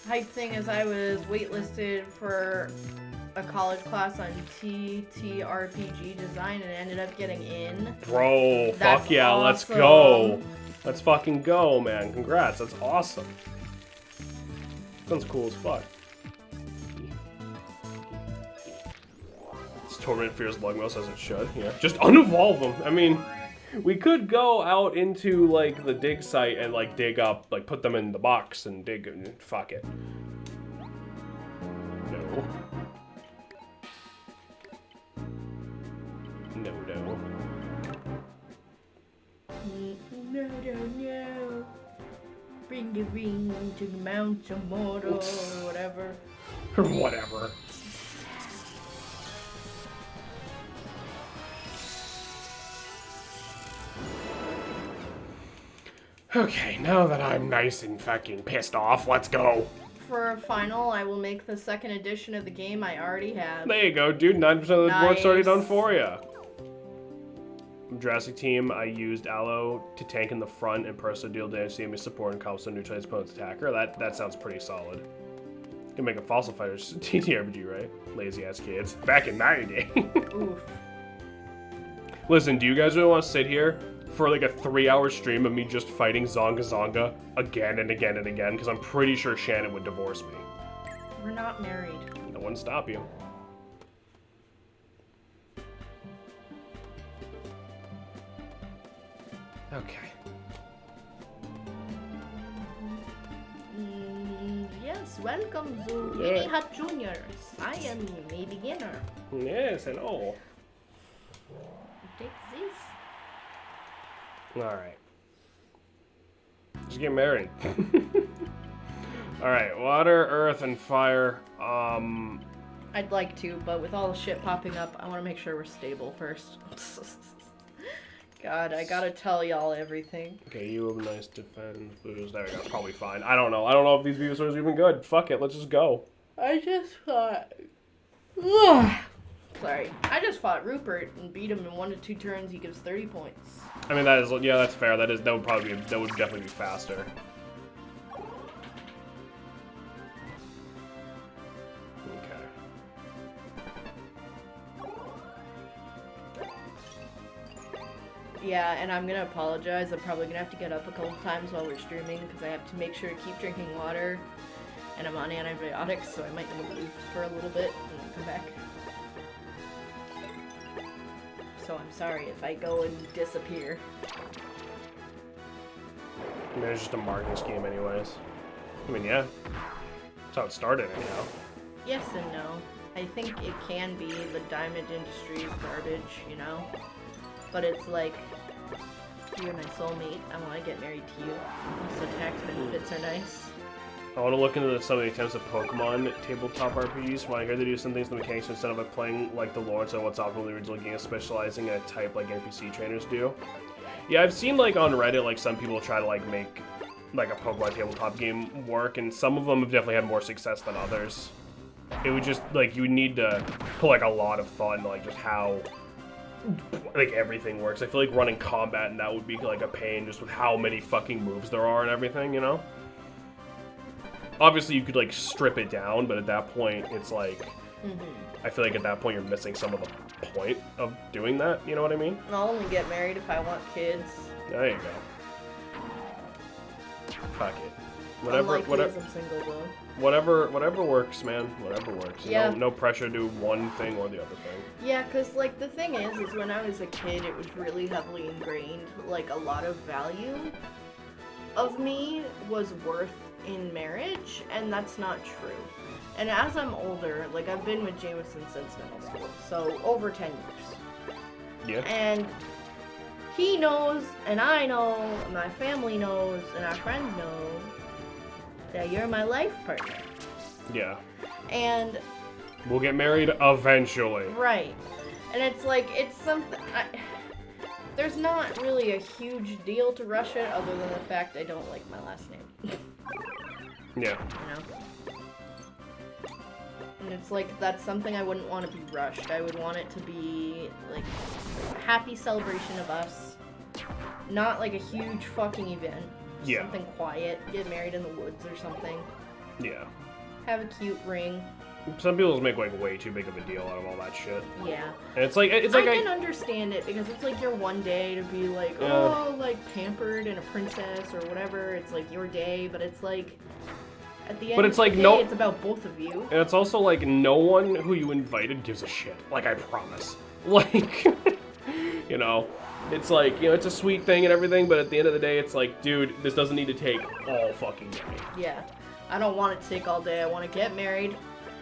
Hype thing is I was waitlisted for a college class on TTRPG design and ended up getting in. Bro, That's fuck yeah, let's awesome. go. Let's fucking go, man. Congrats, that's awesome. Sounds cool as fuck. This Torment fears Lugmos as it should, yeah. Just unevolve them. I mean, we could go out into, like, the dig site and, like, dig up, like, put them in the box and dig and fuck it. No. No. No. Bring the ring to the Mount of Mordor or whatever. Or whatever. Okay, now that I'm nice and fucking pissed off, let's go. For a final, I will make the second edition of the game I already have. There you go, dude. 9% of the work's already Nice. done for you. Jurassic team, I used Aloe to tank in the front and personal deal damage to enemy support and cobblestone neutralize opponent's attacker. That sounds pretty solid. You can make a fossil fighters TTRPG, right? Lazy ass kids. Back in my day. Oof. Listen, do you guys really want to sit here for like a 3-hour stream of me just fighting Zonga Zonga again and again and again, because I'm pretty sure Shannon would divorce me. We're not married. That wouldn't stop you. Okay. Yes, welcome to Mini Hut Juniors. I am a beginner. Yes, hello. Take this. Alright. Just get married. Alright, water, earth, and fire. I'd like to, but with all the shit popping up, I want to make sure we're stable first. God, I gotta tell y'all everything. Okay, you have a nice defend. There we go, probably fine. I don't know. I don't know if these videos are even good. Fuck it, let's just go. I just thought... Ugh. Sorry. I just fought Rupert and beat him in 1 to 2 turns. He gives 30 points. I mean, that is, yeah, that's fair. That would probably be, that would definitely be faster. Okay. Yeah, and I'm gonna apologize. I'm probably gonna have to get up a couple times while we're streaming because I have to make sure to keep drinking water. And I'm on antibiotics, so I might need to leave for a little bit and then come back. So I'm sorry if I go and disappear. I mean, it's just a marketing scheme anyways. I mean, yeah. That's how it started, anyhow. Yes and no. I think it can be the diamond industry's garbage, you know? But it's like, you're my soulmate, I want to get married to you. So tax benefits are nice. I want to look into some of the attempts of Pokemon tabletop RPGs. When I hear they do some things in the mechanics instead of like playing like the lore, so what's optimal the original game, specializing in a type like NPC trainers do. Yeah, I've seen like on Reddit, like some people try to like make like a Pokemon tabletop game work, and some of them have definitely had more success than others. It would just like, you would need to put like a lot of thought into like just how like everything works. I feel like running combat and that would be like a pain just with how many fucking moves there are and everything, you know? Obviously you could like strip it down, but at that point it's like, I feel like at that point you're missing some of the point of doing that, you know what I mean? I'll only get married if I want kids. There you go. Fuck it. Whatever, Unlike whatever, I'm single though. whatever works, man. Whatever works. Yeah. No pressure to do one thing or the other thing. Yeah, cause like the thing is when I was a kid, it was really heavily ingrained. Like a lot of value of me was worth in marriage, and that's not true. And as I'm older, like I've been with Jameson since middle school, so over 10 years. Yeah. And he knows, and I know, and my family knows, and our friends know that you're my life partner. Yeah. And We'll get married eventually. right. And it's like, it's something, there's not really a huge deal to rush it other than the fact I don't like my last name. Yeah. You know? And it's like, that's something I wouldn't want to be rushed. I would want it to be, like, a happy celebration of us. Not, like, a huge fucking event. Yeah. Something quiet. Get married in the woods or something. Yeah. Have a cute ring. Some people just make like way too big of a deal out of all that shit. Yeah. And it's like I can understand it, because it's like your one day to be like, oh, like, pampered and a princess or whatever. It's like your day, but it's like, at the end But it's of the like day, no- it's about both of you. And it's also like no one who you invited gives a shit. Like, I promise. Like, you know, it's like, you know, it's a sweet thing and everything, but at the end of the day, it's like, dude, this doesn't need to take all fucking day. Yeah. I don't want it to take all day. I want to get married,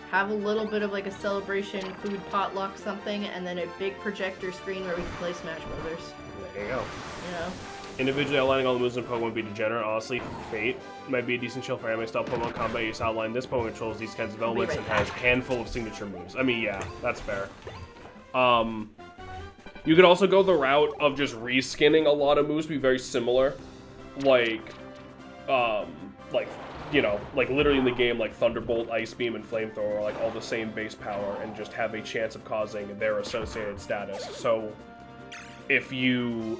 have a little bit of like a celebration, food potluck, something, and then a big projector screen where we can play Smash Brothers. There you go. You know? Individually outlining all the moves in Pokemon would be degenerate. Honestly, Fate might be a decent show for anime-style Pokemon combat. You just outlined this Pokemon controls these kinds of elements and has a handful of signature moves. I mean, yeah, that's fair. You could also go the route of just reskinning a lot of moves, be very similar. Like, you know, like literally in the game, like Thunderbolt, Ice Beam, and Flamethrower are like all the same base power and just have a chance of causing their associated status. So, if you,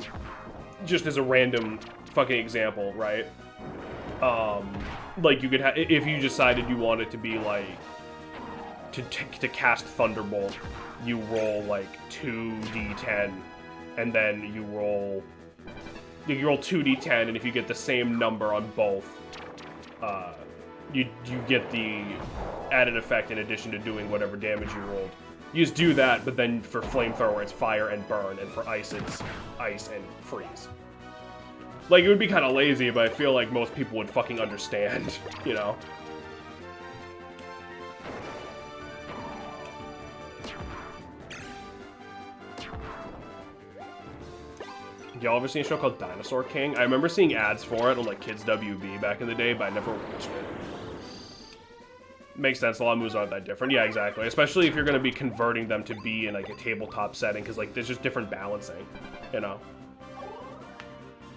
just as a random fucking example, right? Like you could have, if you decided you wanted to be like, to cast Thunderbolt, you roll like 2d10, and then you roll You roll 2d10, and if you get the same number on both, you get the added effect in addition to doing whatever damage you rolled. You just do that, but then for flamethrower, it's fire and burn, and for ice, it's ice and freeze. Like, it would be kind of lazy, but I feel like most people would fucking understand, you know? Y'all ever seen a show called Dinosaur King? I remember seeing ads for it on, like, Kids WB back in the day, but I never watched it. Makes sense, a lot of moves aren't that different. Yeah, exactly. Especially if you're going to be converting them to be in, like, a tabletop setting, because, like, there's just different balancing, you know?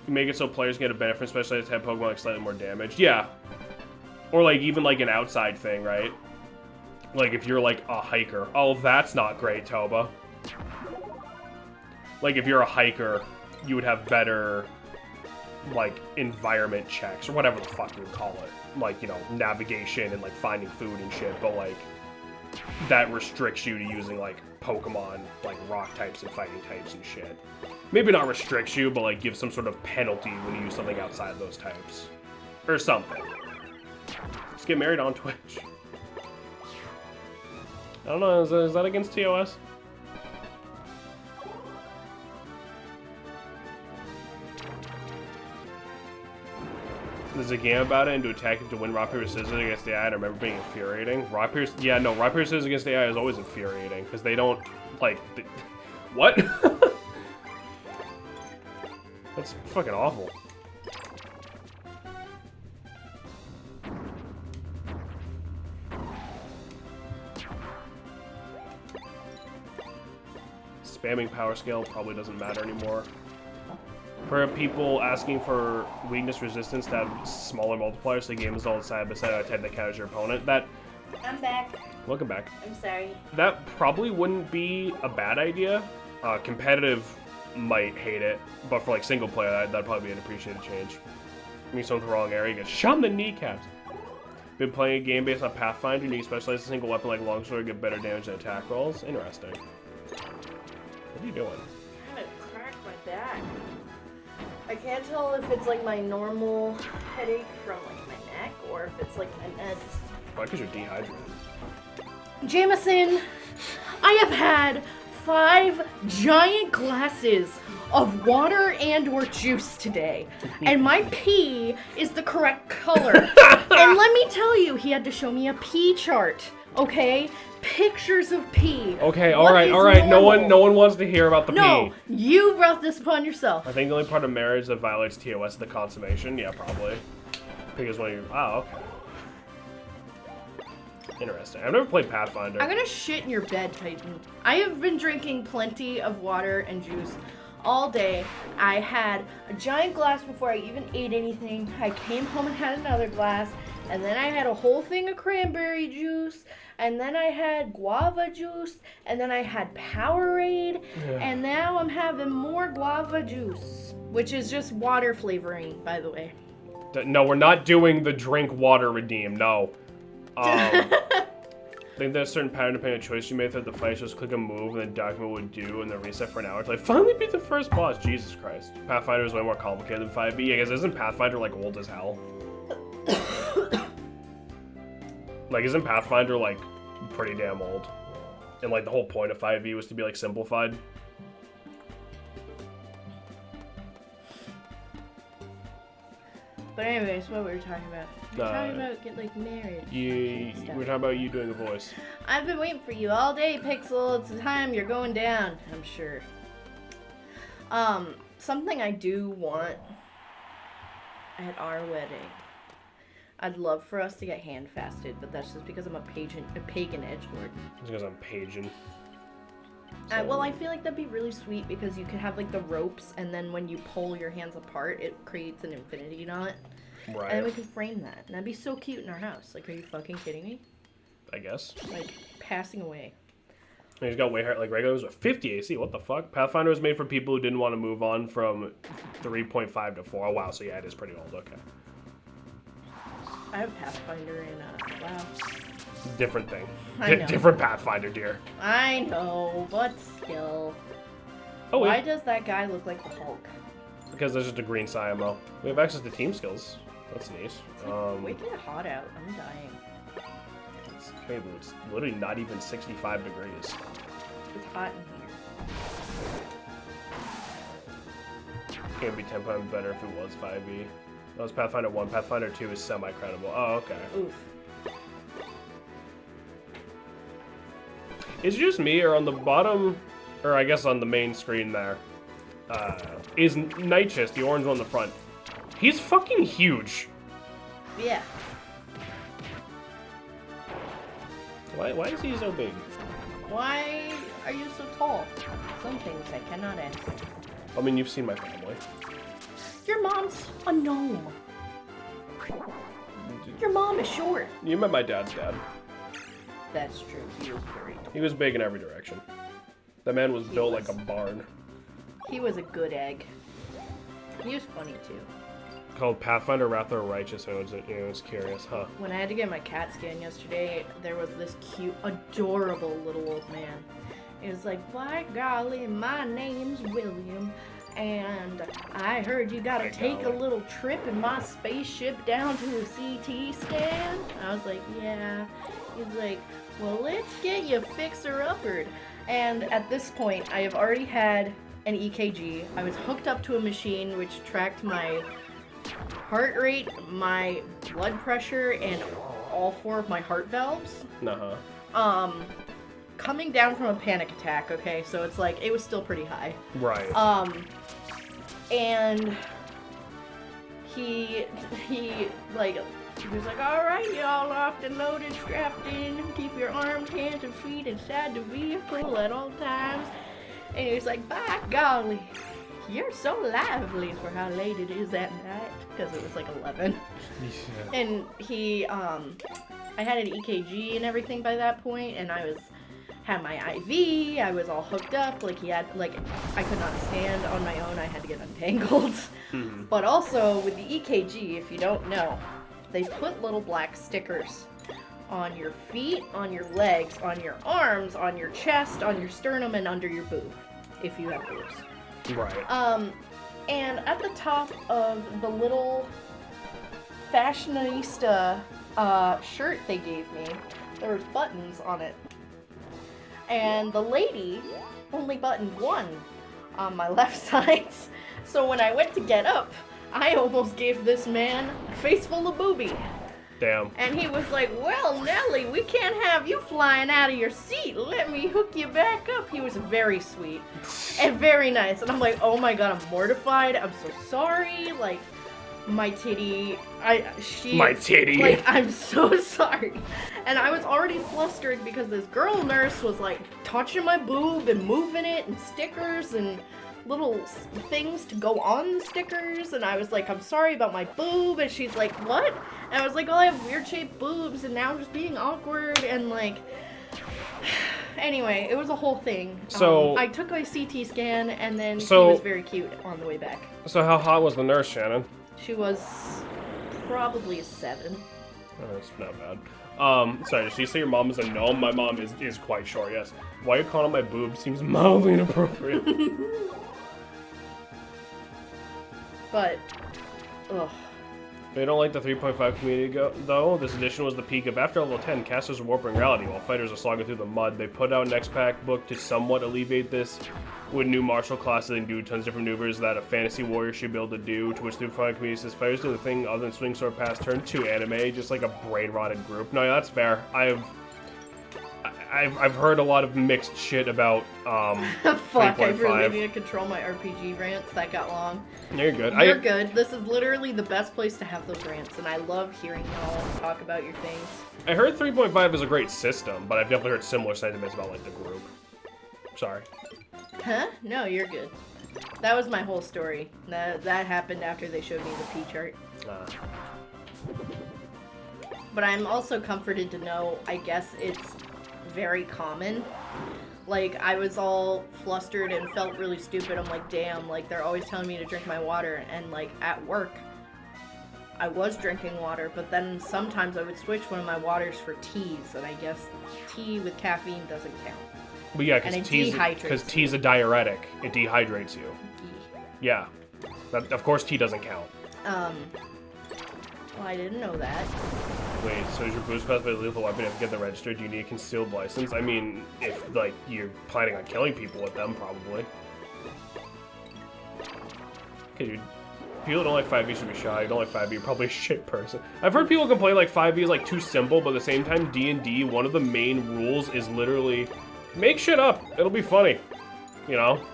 You make it so players get a benefit, especially to have Pokemon, like, slightly more damage. Yeah. Or, like, even, like, an outside thing, right? Like, if you're, like, a hiker. Oh, that's not great, Toba. Like, if you're a hiker, you would have better, like, environment checks, or whatever the fuck you would call it. Like, you know, navigation and, like, finding food and shit, but, like, that restricts you to using, like, Pokemon, like, rock types and fighting types and shit. Maybe not restricts you, but, like, gives some sort of penalty when you use something outside of those types. Or something. Just get married on Twitch. I don't know, is that against TOS? There's a game about it, and to attack it to win Rock, Paper, Scissors against AI, and I remember being infuriating. Rock, Paper, yeah, no, Rock, Paper, Scissors against AI is always infuriating, because they don't, like, what? That's fucking awful. Spamming power scale probably doesn't matter anymore. For people asking for weakness resistance to have smaller multipliers, so the game is all side by side type that counters your opponent. That. I'm back. Welcome back. I'm sorry. That probably wouldn't be a bad idea. Competitive might hate it, but for like single player, that'd probably be an appreciated change. I mean, someone with the wrong area, you get shot in the kneecaps. Been playing a game based on Pathfinder. You need to specialize a single weapon like longsword to get better damage and attack rolls. Interesting. What are you doing? I'm trying to crack my back. I can't tell if it's like my normal headache from like my neck or if it's like my meds. Why? Because you're dehydrated. Jameson, I have had 5 giant glasses of water and or juice today, and my pee is the correct color. And let me tell you, he had to show me a pee chart, okay? Pictures of pee. Okay, all right. No one wants to hear about the pee. No, you brought this upon yourself. I think the only part of marriage that violates TOS is the consummation. Yeah, probably. Because when you, okay. Interesting. I've never played Pathfinder. I'm gonna shit in your bed, Titan. I have been drinking plenty of water and juice all day. I had a giant glass before I even ate anything. I came home and had another glass, and then I had a whole thing of cranberry juice, and then I had guava juice, and then I had Powerade, and now I'm having more guava juice, which is just water flavoring, by the way. No, we're not doing the drink water redeem, no. I think there's a certain pattern depending on the choice you made that the fight just click a move and the document would do and then reset for an hour to like finally beat the first boss. Jesus Christ. Pathfinder is way more complicated than 5e. Yeah, because isn't Pathfinder like old as hell? Like, isn't Pathfinder like pretty damn old? And like the whole point of 5e was to be like simplified. But anyways, what were we talking about? We were talking about get like married. We're talking about you doing a voice. I've been waiting for you all day, Pixel. It's the time you're going down, I'm sure. Something I do want at our wedding. I'd love for us to get hand fasted, but that's just because I'm a pagan edgelord. It's because I'm pagan. Well, I feel like that'd be really sweet because you could have like the ropes, and then when you pull your hands apart, it creates an infinity knot. Right. And then we could frame that. And that'd be so cute in our house. Like, are you fucking kidding me? I guess. Like, passing away. And he's got way higher, like regular was 50 AC. What the fuck? Pathfinder was made for people who didn't want to move on from 3.5 to 4. Oh, wow. So yeah, it is pretty old. Okay. I have Pathfinder in WoW. Different thing. I know. Different Pathfinder, dear. I know, but still. Oh, Why does that guy look like the Hulk? because there's just a green Cyamo. We have access to team skills. That's neat. It's wicked hot out. I'm dying. It's literally not even 65 degrees. It's hot in here. Can't be 10 times better if it was 5e. That was Pathfinder 1. Pathfinder 2 is semi-credible. Oh, okay. Oof. Is it just me, or on the bottom, or I guess on the main screen there, is Nightchest, the orange one on the front. He's fucking huge. Yeah. Why is he so big? Why are you so tall? Some things I cannot answer. I mean, you've seen my family. Your mom's a gnome. Your mom is short. You met my dad's dad. That's true. He was very tall. He was big in every direction. That man was built like a barn. He was a good egg. He was funny too. Called Pathfinder Wrath of the Righteous. I was curious, huh? When I had to get my CAT scan yesterday, there was this cute, adorable little old man. He was like, by golly, my name's William, and I heard you gotta take a little trip in my spaceship down to a CT scan. I was like, yeah. He's like, well, let's get you fixer-uppered. And at this point, I have already had an EKG. I was hooked up to a machine which tracked my heart rate, my blood pressure, and all 4 of my heart valves. Uh-huh. Coming down from a panic attack, okay, so it's like, it was still pretty high. Right. And he was like, alright, y'all locked and loaded, strapped in, keep your arms, hands, and feet inside the vehicle at all times. And he was like, by golly, you're so lively for how late it is at night, because it was like 11. Yeah. And he, I had an EKG and everything by that point, and I had my IV, I was all hooked up, like I could not stand on my own, I had to get untangled. Mm-hmm. But also, with the EKG, if you don't know, they put little black stickers on your feet, on your legs, on your arms, on your chest, on your sternum, and under your boob, if you have boobs. Right. And at the top of the little fashionista shirt they gave me, there was buttons on it. And the lady only buttoned one on my left side. So when I went to get up, I almost gave this man a face full of boobie. Damn. And he was like, well, Nelly, we can't have you flying out of your seat. Let me hook you back up. He was very sweet and very nice. And I'm like, oh my god, I'm mortified. I'm so sorry. Like, my titty. My titty. Like, I'm so sorry. And I was already flustered because this girl nurse was like touching my boob and moving it and stickers and little things to go on the stickers, and I was like, I'm sorry about my boob, and she's like, what? And I was like, oh, I have weird shaped boobs, and now I'm just being awkward, and like, anyway, it was a whole thing. So I took a CT scan, and then she So- was very cute on the way back. So how hot was the nurse, Shannon? She was probably a 7. Oh, that's not bad. Sorry, did you say your mom is a gnome? My mom is quite short, yes. Why you calling my boob seems mildly inappropriate. But, ugh. They don't like the 3.5 community though. This edition was the peak of after level 10, casters are warping reality while fighters are slogging through the mud. They put out an X-Pack book to somewhat alleviate this, with new martial classes and do tons of different maneuvers that a fantasy warrior should be able to do, to which the 3.5 community says fighters do the thing other than swing sword pass turn 2 anime, just like a brain-rotted group. No, yeah, that's fair. I've heard a lot of mixed shit about Fuck, I 3.5. really need to control my RPG rants. That got long. You're good. You're good. This is literally the best place to have those rants, and I love hearing y'all talk about your things. I heard 3.5 is a great system, but I've definitely heard similar sentiments about, like, the group. Sorry. Huh? No, you're good. That was my whole story. That happened after they showed me the P chart. But I'm also comforted to know, I guess it's very common. Like, I was all flustered and felt really stupid. I'm like, damn, like, they're always telling me to drink my water. And, like, at work, I was drinking water, but then sometimes I would switch one of my waters for teas, and I guess tea with caffeine doesn't count. But yeah, And it because tea's a diuretic. It dehydrates you. Yeah. That, of course, T doesn't count. Well, I didn't know that. Wait, so is your boost class by lethal weapon if you get the registered? Do you need a concealed license? I mean, if, like, you're planning on killing people with them, probably. Okay, people who don't like 5e should be shy. You don't like 5e, you're probably a shit person. I've heard people complain like 5e is like too simple, but at the same time, D&D, one of the main rules is literally make shit up. It'll be funny. You know?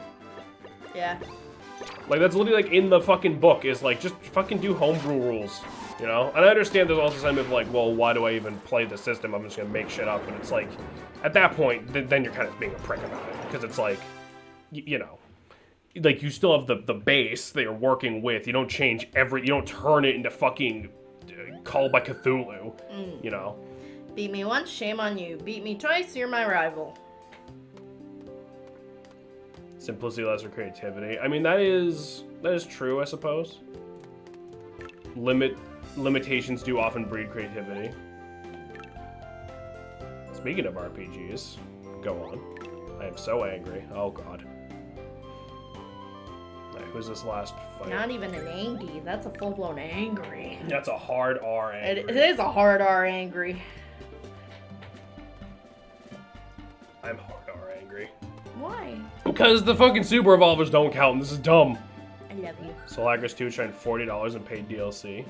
Yeah. Like, that's literally like in the fucking book is like, just fucking do homebrew rules. You know? And I understand there's also some people like, well, why do I even play the system? I'm just gonna make shit up. And it's like, at that point, then you're kind of being a prick about it. Because it's like, you know. Like, you still have the base that you're working with. You don't change you don't turn it into fucking Call by Cthulhu, you know? Beat me once, shame on you. Beat me twice, you're my rival. Simplicity, lesser creativity. I mean, that is true, I suppose. Limitations do often breed creativity. Speaking of RPGs, go on. I am so angry. Oh, God. Who's this last fight? Not even an angry. That's a full-blown angry. That's a hard R angry. It is a hard R angry. I'm hard R angry. Why? Because the fucking Super Evolvers don't count, and this is dumb. I love you. Soul Hackers 2 trying $40 in paid DLC.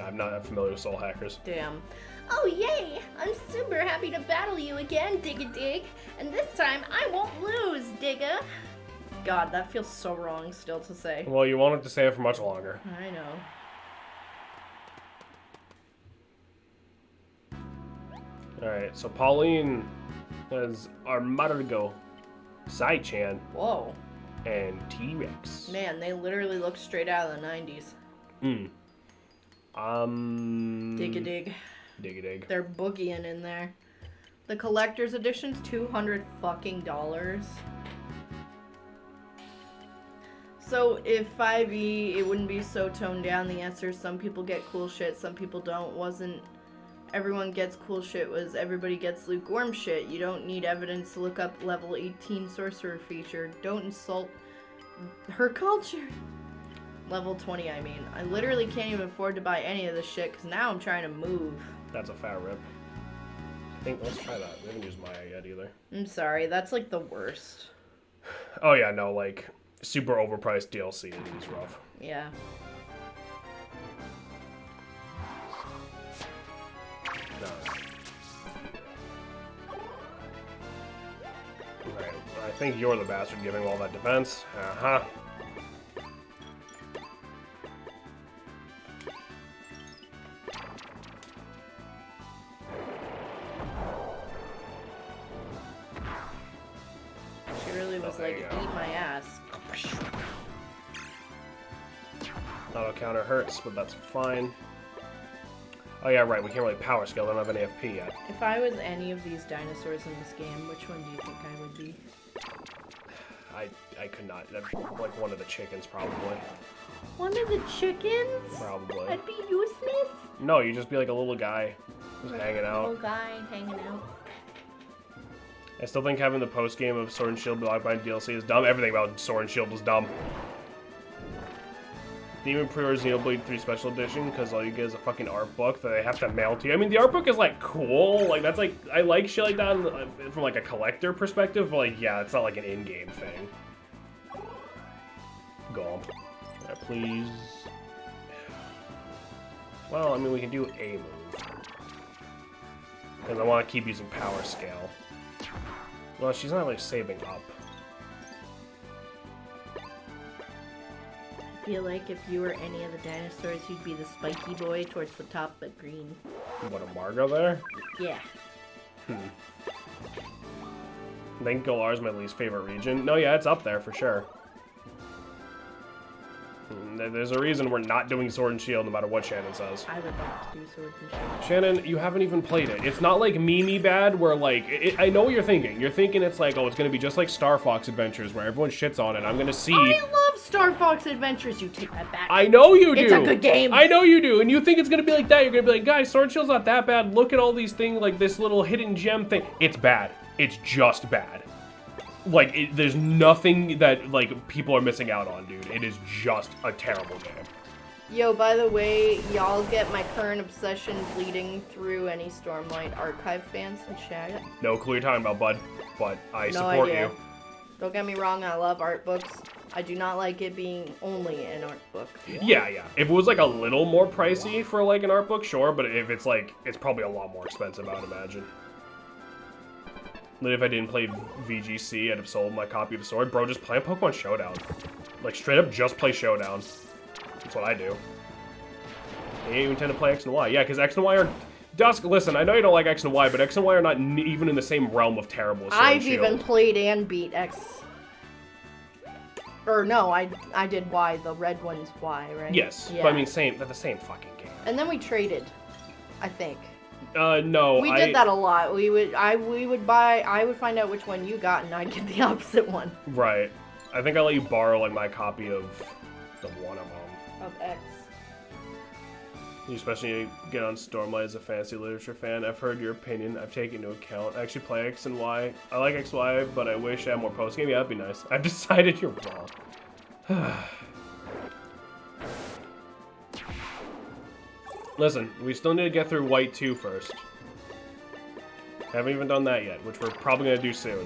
I'm not familiar with Soul Hackers. Damn. Oh yay! I'm super happy to battle you again, Dig-a-Dig. And this time I won't lose, Digga. God, that feels so wrong still to say. Well, you won't have to say it for much longer. I know. Alright, so Pauline has Armargo, Sai-chan, Whoa. and T-Rex. Man, they literally look straight out of the 90s. Dig-a-Dig. Dig-a-dig. They're boogieing in there. The collector's edition's $200 fucking. So if 5e, it wouldn't be so toned down. The answer is some people get cool shit, some people don't. Wasn't everyone gets cool shit, was everybody gets lukewarm shit. You don't need evidence to look up level 18 sorcerer feature. Don't insult her culture. Level 20, I mean. I literally can't even afford to buy any of this shit because now I'm trying to move. That's a fat rip. I think, let's try that. We haven't used Maya yet either. I'm sorry, that's like the worst. Oh yeah, no, like, super overpriced DLC is rough. Yeah. No. Alright, I think you're the bastard giving all that defense. Uh-huh. She really was like, eat my ass. Auto counter hurts, but that's fine. Oh yeah, right, we can't really power scale, I don't have any FP yet. If I was any of these dinosaurs in this game, which one do you think I would be? I could not. Like one of the chickens, probably. One of the chickens? Probably. I'd be useless. No, you'd just be like a little guy, just hanging out. Little guy hanging out. I still think having the post game of Sword and Shield Blocked by DLC is dumb. Everything about Sword and Shield is dumb. Demon Pre-order Xenoblade 3 Special Edition because all you get is a fucking art book that they have to mail to you. I mean, the art book is like cool. Like that's like I like shit like that from like a collector perspective, but like yeah, it's not like an in-game thing. Gomp. Alright, please. Well, I mean, we can do a move because I want to keep using power scale. Well, she's not really saving up. I feel like if you were any of the dinosaurs, you'd be the spiky boy towards the top but green. What, a Margo there? Yeah. I think Galar is my least favorite region. No, yeah, it's up there for sure. There's a reason we're not doing Sword and Shield no matter what Shannon says. I would like to do Sword and Shield. Shannon, you haven't even played it. It's not like Mimi bad where like, I know what you're thinking. You're thinking it's like, oh, it's going to be just like Star Fox Adventures where everyone shits on it. I'm going to see... I love Star Fox Adventures. You take that back. I know you do. It's a good game. I know you do. And you think it's going to be like that. You're going to be like, guys, Sword and Shield's not that bad. Look at all these things like this little hidden gem thing. It's bad. It's just bad. Like, there's nothing that, like, people are missing out on, dude. It is just a terrible game. Yo, by the way, y'all get my current obsession bleeding through any Stormlight Archive fans in chat? No clue what you're talking about, bud, but I No support idea. you. Don't get me wrong, I love art books. I do not like it being only an art book. Yeah, yeah. If it was, like, a little more pricey for, like, an art book, sure, but if it's, like, it's probably a lot more expensive, I would imagine. If I didn't play VGC, I'd have sold my copy of the sword. Bro, just play Pokemon Showdown. Like, straight up just play Showdown. That's what I do. You intend to play X and Y. Yeah, because X and Y are... Dusk, listen, I know you don't like X and Y, but X and Y are not even in the same realm of terrible as Sword and I've Shield. even played and beat X. Or no, I did Y. The red one's Y, right? Yes, Yeah. but I mean, they're the same fucking game. And then we traded, I think. No, We did that a lot. I would find out which one you got, and I'd get the opposite one. Right. I think I let you borrow, like, my copy of the one of them. Of X. You especially get on Stormlight as a fantasy literature fan. I've heard your opinion. I've taken into account. I actually play X and Y. I like X, Y, but I wish I had more post-game. Yeah, that'd be nice. I've decided you're wrong. Listen, we still need to get through White 2 first. Haven't even done that yet, which we're probably gonna do soon.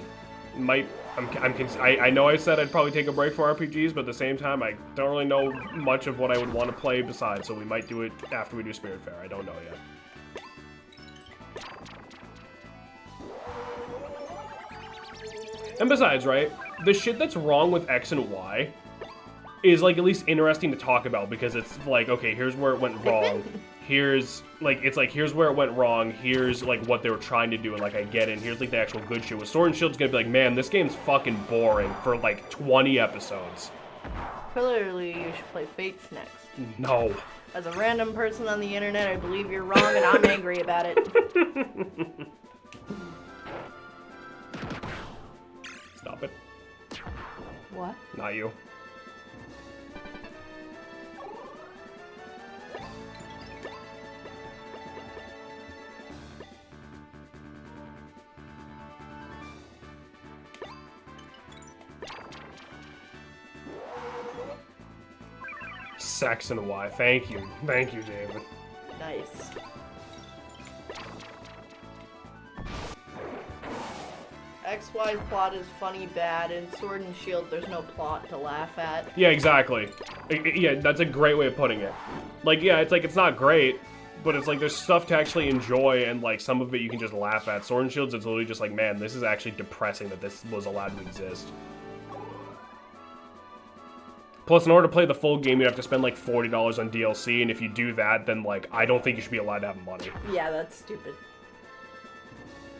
I know I said I'd probably take a break from RPGs, but at the same time, I don't really know much of what I would want to play besides, so we might do it after we do Spiritfarer. I don't know yet. And besides, right, the shit that's wrong with X and Y is, like, at least interesting to talk about, because it's like, okay, here's where it went wrong. Here's, like, it's like, here's where it went wrong. Here's, like, what they were trying to do, and, like, I get it. And here's, like, the actual good shit. With Sword and Shield's gonna be like, man, this game's fucking boring for, like, 20 episodes. Clearly, you should play Fates next. No. As a random person on the internet, I believe you're wrong, and I'm angry about it. Stop it. What? Not you. Sex and Y. Thank you. Thank you, David. Nice. XY's plot is funny bad, and Sword and Shield there's no plot to laugh at. Yeah, exactly. Yeah, that's a great way of putting it. Like, yeah, it's like, it's not great, but it's like, there's stuff to actually enjoy, and like, some of it you can just laugh at. Sword and Shields, it's literally just like, man, this is actually depressing that this was allowed to exist. Plus, in order to play the full game, you have to spend like $40 on DLC, and if you do that, then like, I don't think you should be allowed to have money. Yeah, that's stupid.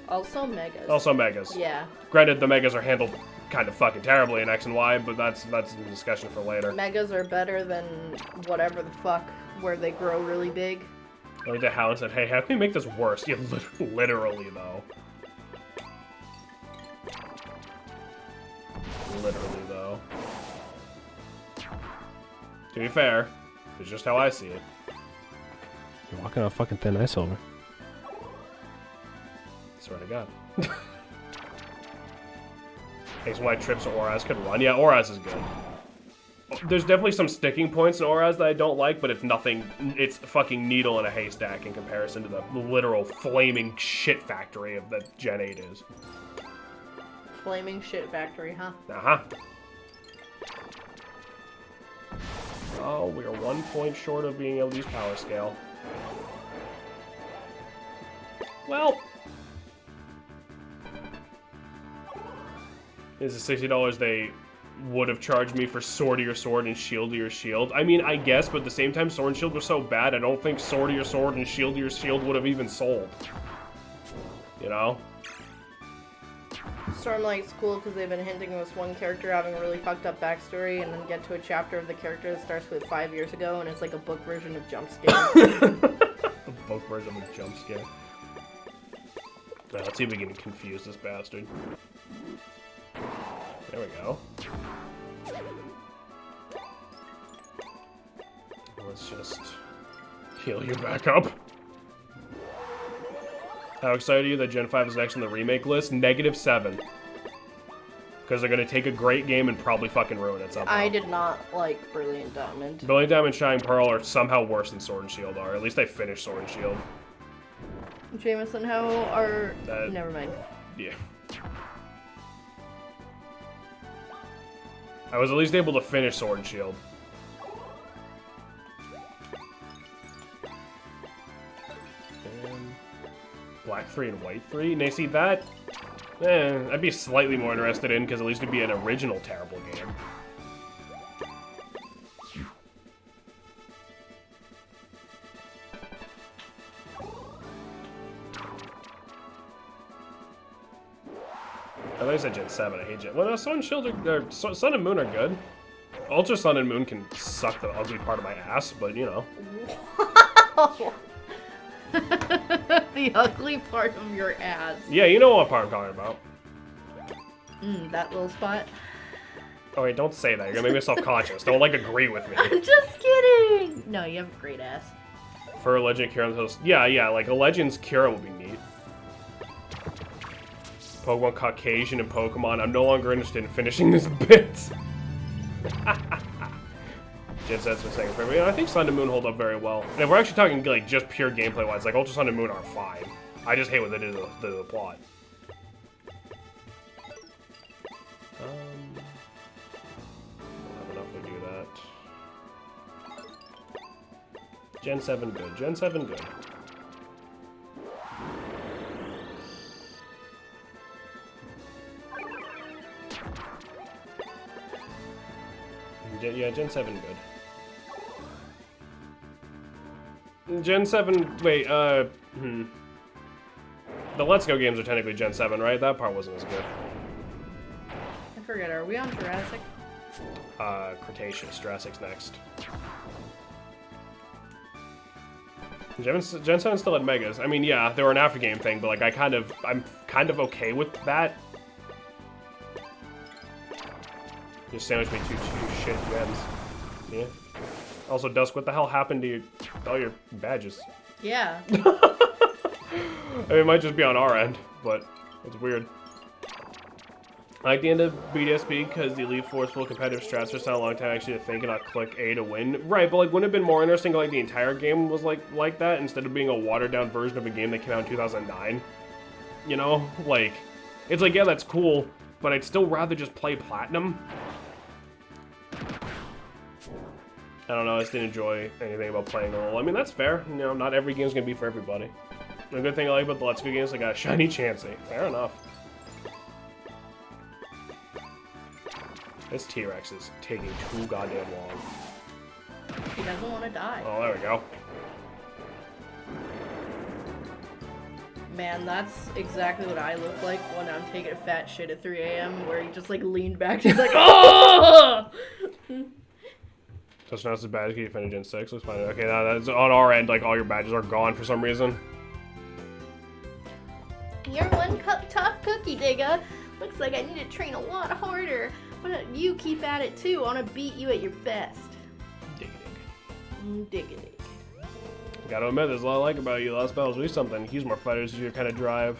Also Megas. Also Megas. Yeah. Granted, the Megas are handled kind of fucking terribly in X and Y, but that's a discussion for later. Megas are better than whatever the fuck, where they grow really big. I looked at Hal and said, hey, how can we make this worse? Yeah, literally, though. Literally, though. To be fair, it's just how I see it. You're walking on fucking thin ice, Silver. Swear to God. Takes why trips Oraz could run. Yeah, Oraz is good. There's definitely some sticking points in Oraz that I don't like, but it's nothing. It's a fucking needle in a haystack in comparison to the literal flaming shit factory of that Gen 8 is. Flaming shit factory, huh? Uh-huh. Oh, we are 1 point short of being able to use Power Scale. Well. Is the $60 they would have charged me for Sword to Your Sword and Shield to Your Shield? I mean, I guess, but at the same time, Sword and Shield were so bad, I don't think Sword to Your Sword and Shield to Your Shield would have even sold. You know? Stormlight's cool because they've been hinting at this one character having a really fucked up backstory, and then get to a chapter of the character that starts with 5 years ago, and it's like a book version of Jump Scare. The book version of Jump Scare. Now, let's see if we can confuse this bastard. There we go. Let's just heal you back up. How excited are you that Gen 5 is next on the remake list? -7. Because they're going to take a great game and probably fucking ruin it somehow. I did not like Brilliant Diamond. Brilliant Diamond and Shining Pearl are somehow worse than Sword and Shield are. At least I finished Sword and Shield. Jameson, how are... Never mind. Yeah. I was at least able to finish Sword and Shield. And Black 3 and White 3? And they see that... I'd be slightly more interested in, because at least it'd be an original terrible game. I thought I said Gen 7, I hate Gen... Well, no, Sun and Shield are... Sun and Moon are good. Ultra Sun and Moon can suck the ugly part of my ass, but, you know. Wow. The ugly part of your ass. Yeah, you know what part I'm talking about. That little spot. Oh wait, don't say that. You're gonna make me self-conscious. Don't, like, agree with me. I'm just kidding! No, you have a great ass. For a Legend Kira on the Hills. Yeah, like, a Legends Kira would be neat. Pokemon Caucasian and Pokemon. I'm no longer interested in finishing this bit. Gen Sets was saying for me. I think Sun and Moon hold up very well. And if we're actually talking, like, just pure gameplay-wise, like, Ultra Sun and Moon are fine. I just hate what they did to the plot. Don't have enough to do that. Gen 7 good. Gen 7 good. Yeah, Gen 7 good. Gen 7, wait, The Let's Go games are technically Gen 7, right? That part wasn't as good. I forget, are we on Jurassic? Cretaceous. Jurassic's next. Gen 7 still had Megas. I mean, yeah, they were an after-game thing, but, like, I'm kind of okay with that. Just sandwich me two shit gems. Yeah. Also, Dusk, what the hell happened to all your badges? Yeah. I mean, it might just be on our end, but it's weird. I like the end of BDSP because the Elite Four full competitive strats for a long time actually to think and not click A to win. Right, but like, wouldn't it have been more interesting if like the entire game was like that instead of being a watered down version of a game that came out in 2009? You know, like, it's like, yeah, that's cool, but I'd still rather just play Platinum. I don't know, I just didn't enjoy anything about playing the role. I mean, that's fair. You know, not every game's gonna be for everybody. The good thing I like about the Let's Go games, I got a shiny Chansey. Fair enough. This T-Rex is taking too goddamn long. He doesn't want to die. Oh, there we go. Man, that's exactly what I look like when I'm taking a fat shit at 3 a.m. where he just like leaned back. He's like, oh! So it's not as bad as you finish Gen 6. Let's find it. Okay, now that's on our end. Like all your badges are gone for some reason. You're one tough cookie, Digga. Looks like I need to train a lot harder. But you keep at it too. I want to beat you at your best. Dig. Dig. Gotta admit, there's a lot I like about you. Lost battles, do something. Use more fighters is your kind of drive.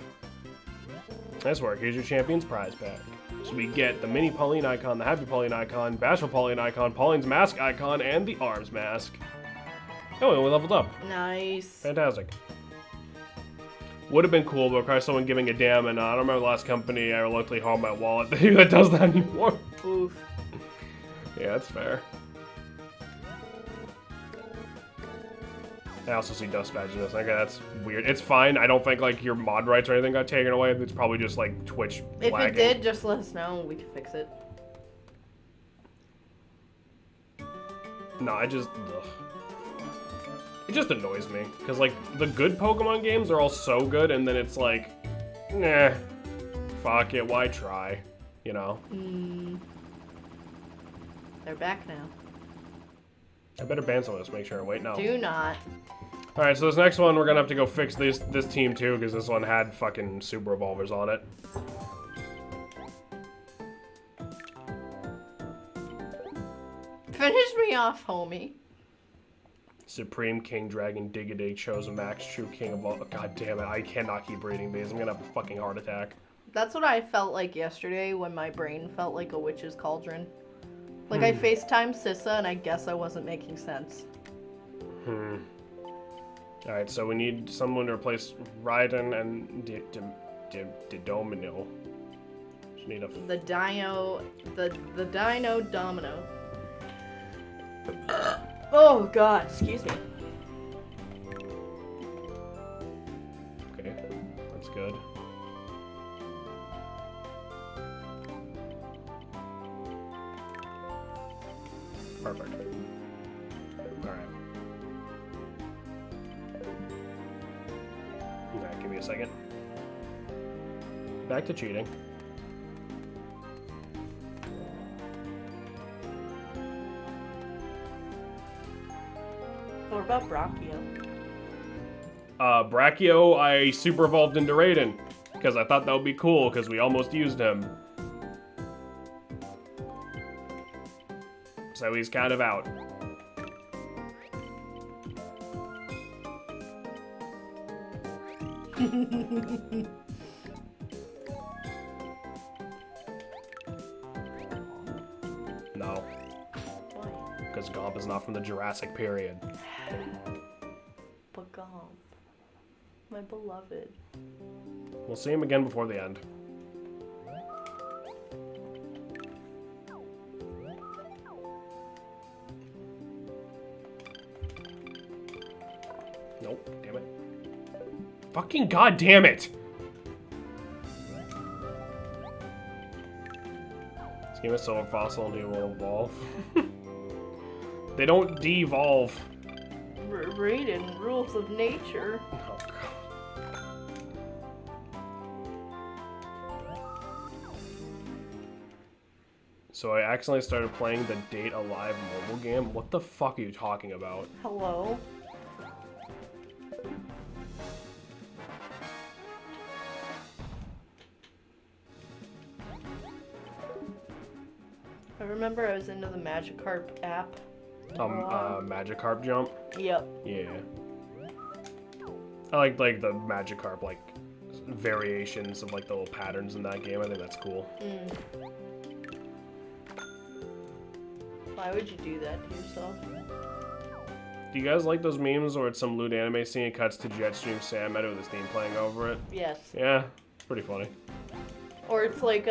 Nice work. Here's your champion's prize pack. So we get the mini Pauline icon, the happy Pauline icon, bashful Pauline icon, Pauline's mask icon, and the arms mask. Oh, and we leveled up. Nice. Fantastic. Would have been cool, but probably someone giving a damn, and I don't remember the last company I reluctantly hauled my wallet that does that anymore. Oof. Yeah, that's fair. I also see dust badges. Okay, that's weird. It's fine. I don't think like your mod rights or anything got taken away. It's probably just like Twitch If lagging. it did, just let us know and we can fix it. No, it just annoys me because like the good Pokemon games are all so good, and then it's like, nah, fuck it, why try? You know. They're back now. I better ban some of this. Make sure. Wait, no. Do not. All right, so this next one we're gonna have to go fix this team too because this one had fucking Super Evolvers on it. Finish me off, homie. Supreme King Dragon Digiday chose Max True King of all. God damn it! I cannot keep reading these. I'm gonna have a fucking heart attack. That's what I felt like yesterday when my brain felt like a witch's cauldron. Like, I FaceTimed Sissa, and I guess I wasn't making sense. Alright, so we need someone to replace Raiden and Domino. Just need a... The Dino Domino. Oh, God, excuse me. Okay, that's good. Perfect. Alright. Alright, give me a second. Back to cheating. What about Brachio? Brachio, I super evolved into Raiden. Because I thought that would be cool, because we almost used him. So he's kind of out. No. Why? Because Gomp is not from the Jurassic period. But Gomp. My beloved. We'll see him again before the end. Nope, damn it. Fucking goddamn it! Let's give us Silver Fossil and he will evolve. They don't de-evolve. Raiden, rules of nature. Oh, God. So I accidentally started playing the Date Alive mobile game. What the fuck are you talking about? Hello? I remember I was into the Magikarp app. Magikarp jump? Yep. Yeah. I like the Magikarp, like, variations of, like, the little patterns in that game. I think that's cool. Why would you do that to yourself? Do you guys like those memes where it's some lewd anime scene and cuts to Jetstream Sandmeadow with his theme playing over it? Yes. Yeah, it's pretty funny. Or it's like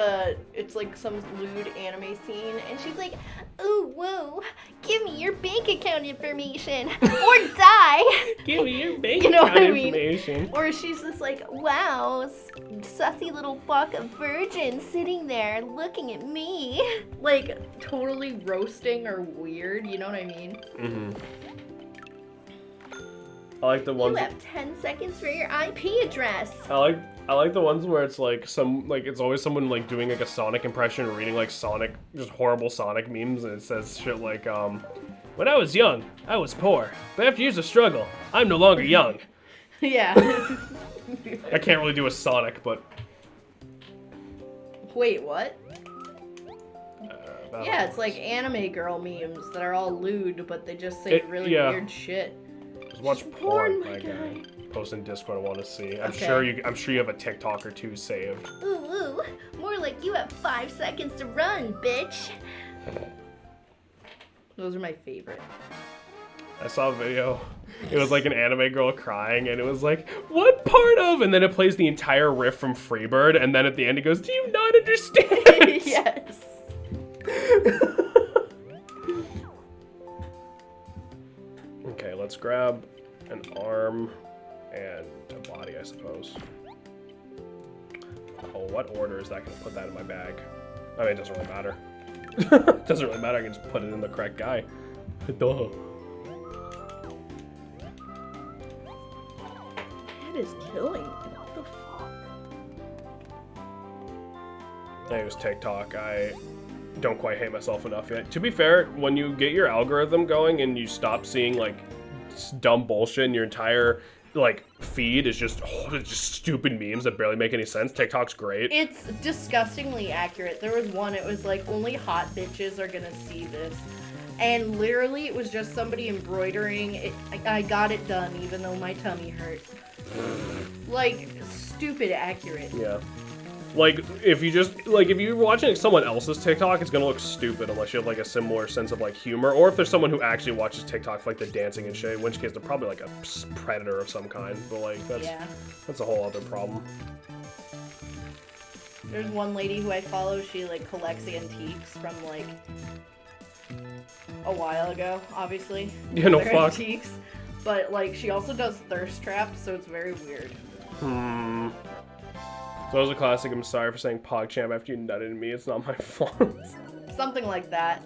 some lewd anime scene, and she's like, "Ooh, whoa, give me your bank account information, or die." Give me your bank You know what account I mean? information. Or she's just like, "Wow, sussy little buck of virgin sitting there looking at me," like totally roasting or weird. You know what I mean? Mm-hmm. I like the ones. You have 10 seconds for your IP address. I like the ones where it's like it's always someone like doing like a Sonic impression or reading like Sonic, just horrible Sonic memes, and it says shit like, when I was young, I was poor, but after years of struggle, I'm no longer young. Yeah. I can't really do a Sonic, but... Wait, what? I Yeah, don't it's know. like anime girl memes that are all lewd, but they just say really yeah. weird shit. Just watch She's porn, porn, my guy. Post in Discord, I want to see. I'm Okay. sure you have a TikTok or two saved. Ooh, more like you have 5 seconds to run, bitch. Those are my favorite. I saw a video. It was like an anime girl crying, and it was like, "What part of?" And then it plays the entire riff from Freebird, and then at the end it goes, "Do you not understand?" Yes. Okay, let's grab an arm and a body, I suppose. Oh, what order is that going to put that in my bag? I mean, it doesn't really matter. It doesn't really matter, I can just put it in the correct guy. Duh. That is killing me. What the fuck? I think it was TikTok. I don't quite hate myself enough yet. To be fair, when you get your algorithm going and you stop seeing like dumb bullshit and your entire like feed is just stupid memes that barely make any sense, TikTok's great. It's disgustingly accurate. There was one, it was like, only hot bitches are gonna see this. And literally, it was just somebody embroidering it. I got it done, even though my tummy hurt. Like, stupid accurate. Yeah. Like, if you're watching someone else's TikTok, it's gonna look stupid unless you have, like, a similar sense of, like, humor. Or if there's someone who actually watches TikTok for, like, the dancing and shit, in which case they're probably, like, a predator of some kind. But, like, that's a whole other problem. There's one lady who I follow, she, like, collects antiques from, like, a while ago, obviously. Yeah, no They're fuck. antiques. But, like, she also does thirst traps, so it's very weird. So it was a classic, I'm sorry for saying PogChamp after you nutted me, it's not my fault. Something like that.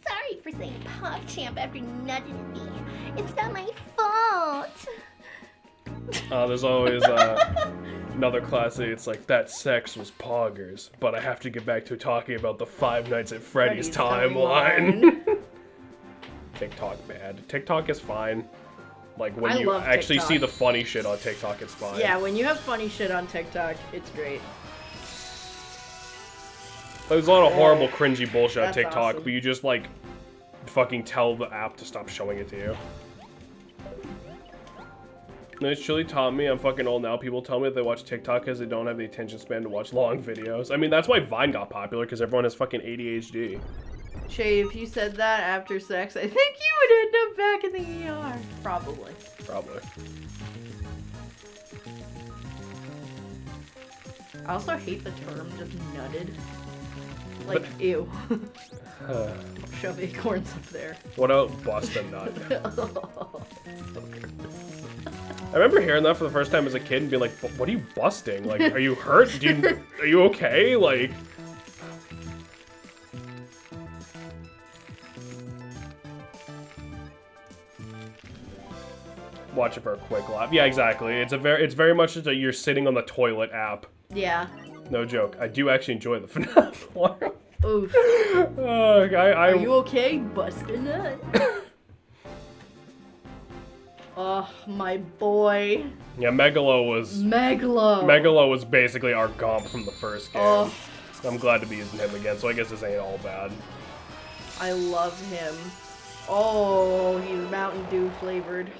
Sorry for saying PogChamp after nutting me. It's not my fault. There's always another classic, it's like, that sex was poggers, but I have to get back to talking about the Five Nights at Freddy's timeline. TikTok bad. TikTok is fine. Like, when I you love actually TikTok. see the funny shit on TikTok, it's fine. Yeah, when you have funny shit on TikTok, it's great. There's a lot of horrible, cringy bullshit on That's TikTok, awesome. but you just, like, fucking tell the app to stop showing it to you. And it's truly taught me, I'm fucking old now, people tell me that they watch TikTok because they don't have the attention span to watch long videos. I mean, that's why Vine got popular, because everyone has fucking ADHD. Shay, if you said that after sex, I think you would end up back in the ER. Probably. Probably. I also hate the term just nutted. Like, ew. Shove acorns up there. What about bust a nut? I remember hearing that for the first time as a kid and being like, what are you busting? Like, are you hurt? Are you okay? Like... Watch it for a quick laugh. Yeah, exactly. It's very much just a you're sitting on the toilet app. Yeah. No joke. I do actually enjoy the FNAF one. Oof. Are you okay? Bust a nut. Oh, my boy. Yeah, Megalo was basically our Gomp from the first game. Oh. I'm glad to be using him again, so I guess this ain't all bad. I love him. Oh, he's Mountain Dew flavored.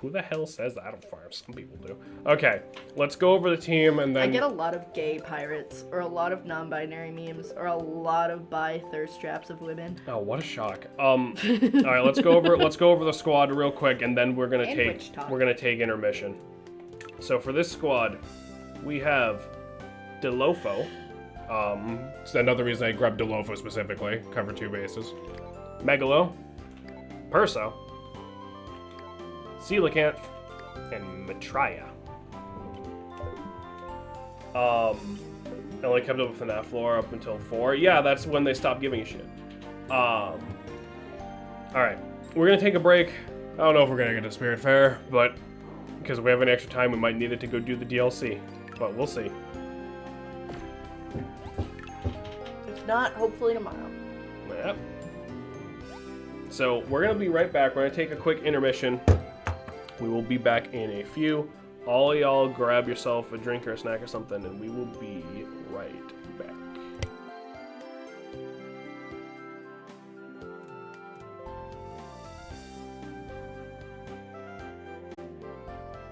Who the hell says that on farm? Some people do. Okay, let's go over the team and then... I get a lot of gay pirates, or a lot of non-binary memes, or a lot of bi thirst traps of women. Oh, what a shock. All right, let's go over the squad real quick, and then we're gonna take intermission. So for this squad, we have Delofo. It's another reason I grabbed Delofo specifically. Cover 2 bases. Megalo, Perso, Coelacanth, and Maitreya. I only kept up with FNAF lore up until 4. Yeah, that's when they stopped giving a shit. Alright, we're gonna take a break. I don't know if we're gonna get to Spirit Fair, but because we have any extra time, we might need it to go do the DLC. But we'll see. If not, hopefully tomorrow. Yep. So we're gonna be right back. We're gonna take a quick intermission. We will be back in a few. All y'all grab yourself a drink or a snack or something, and we will be right back.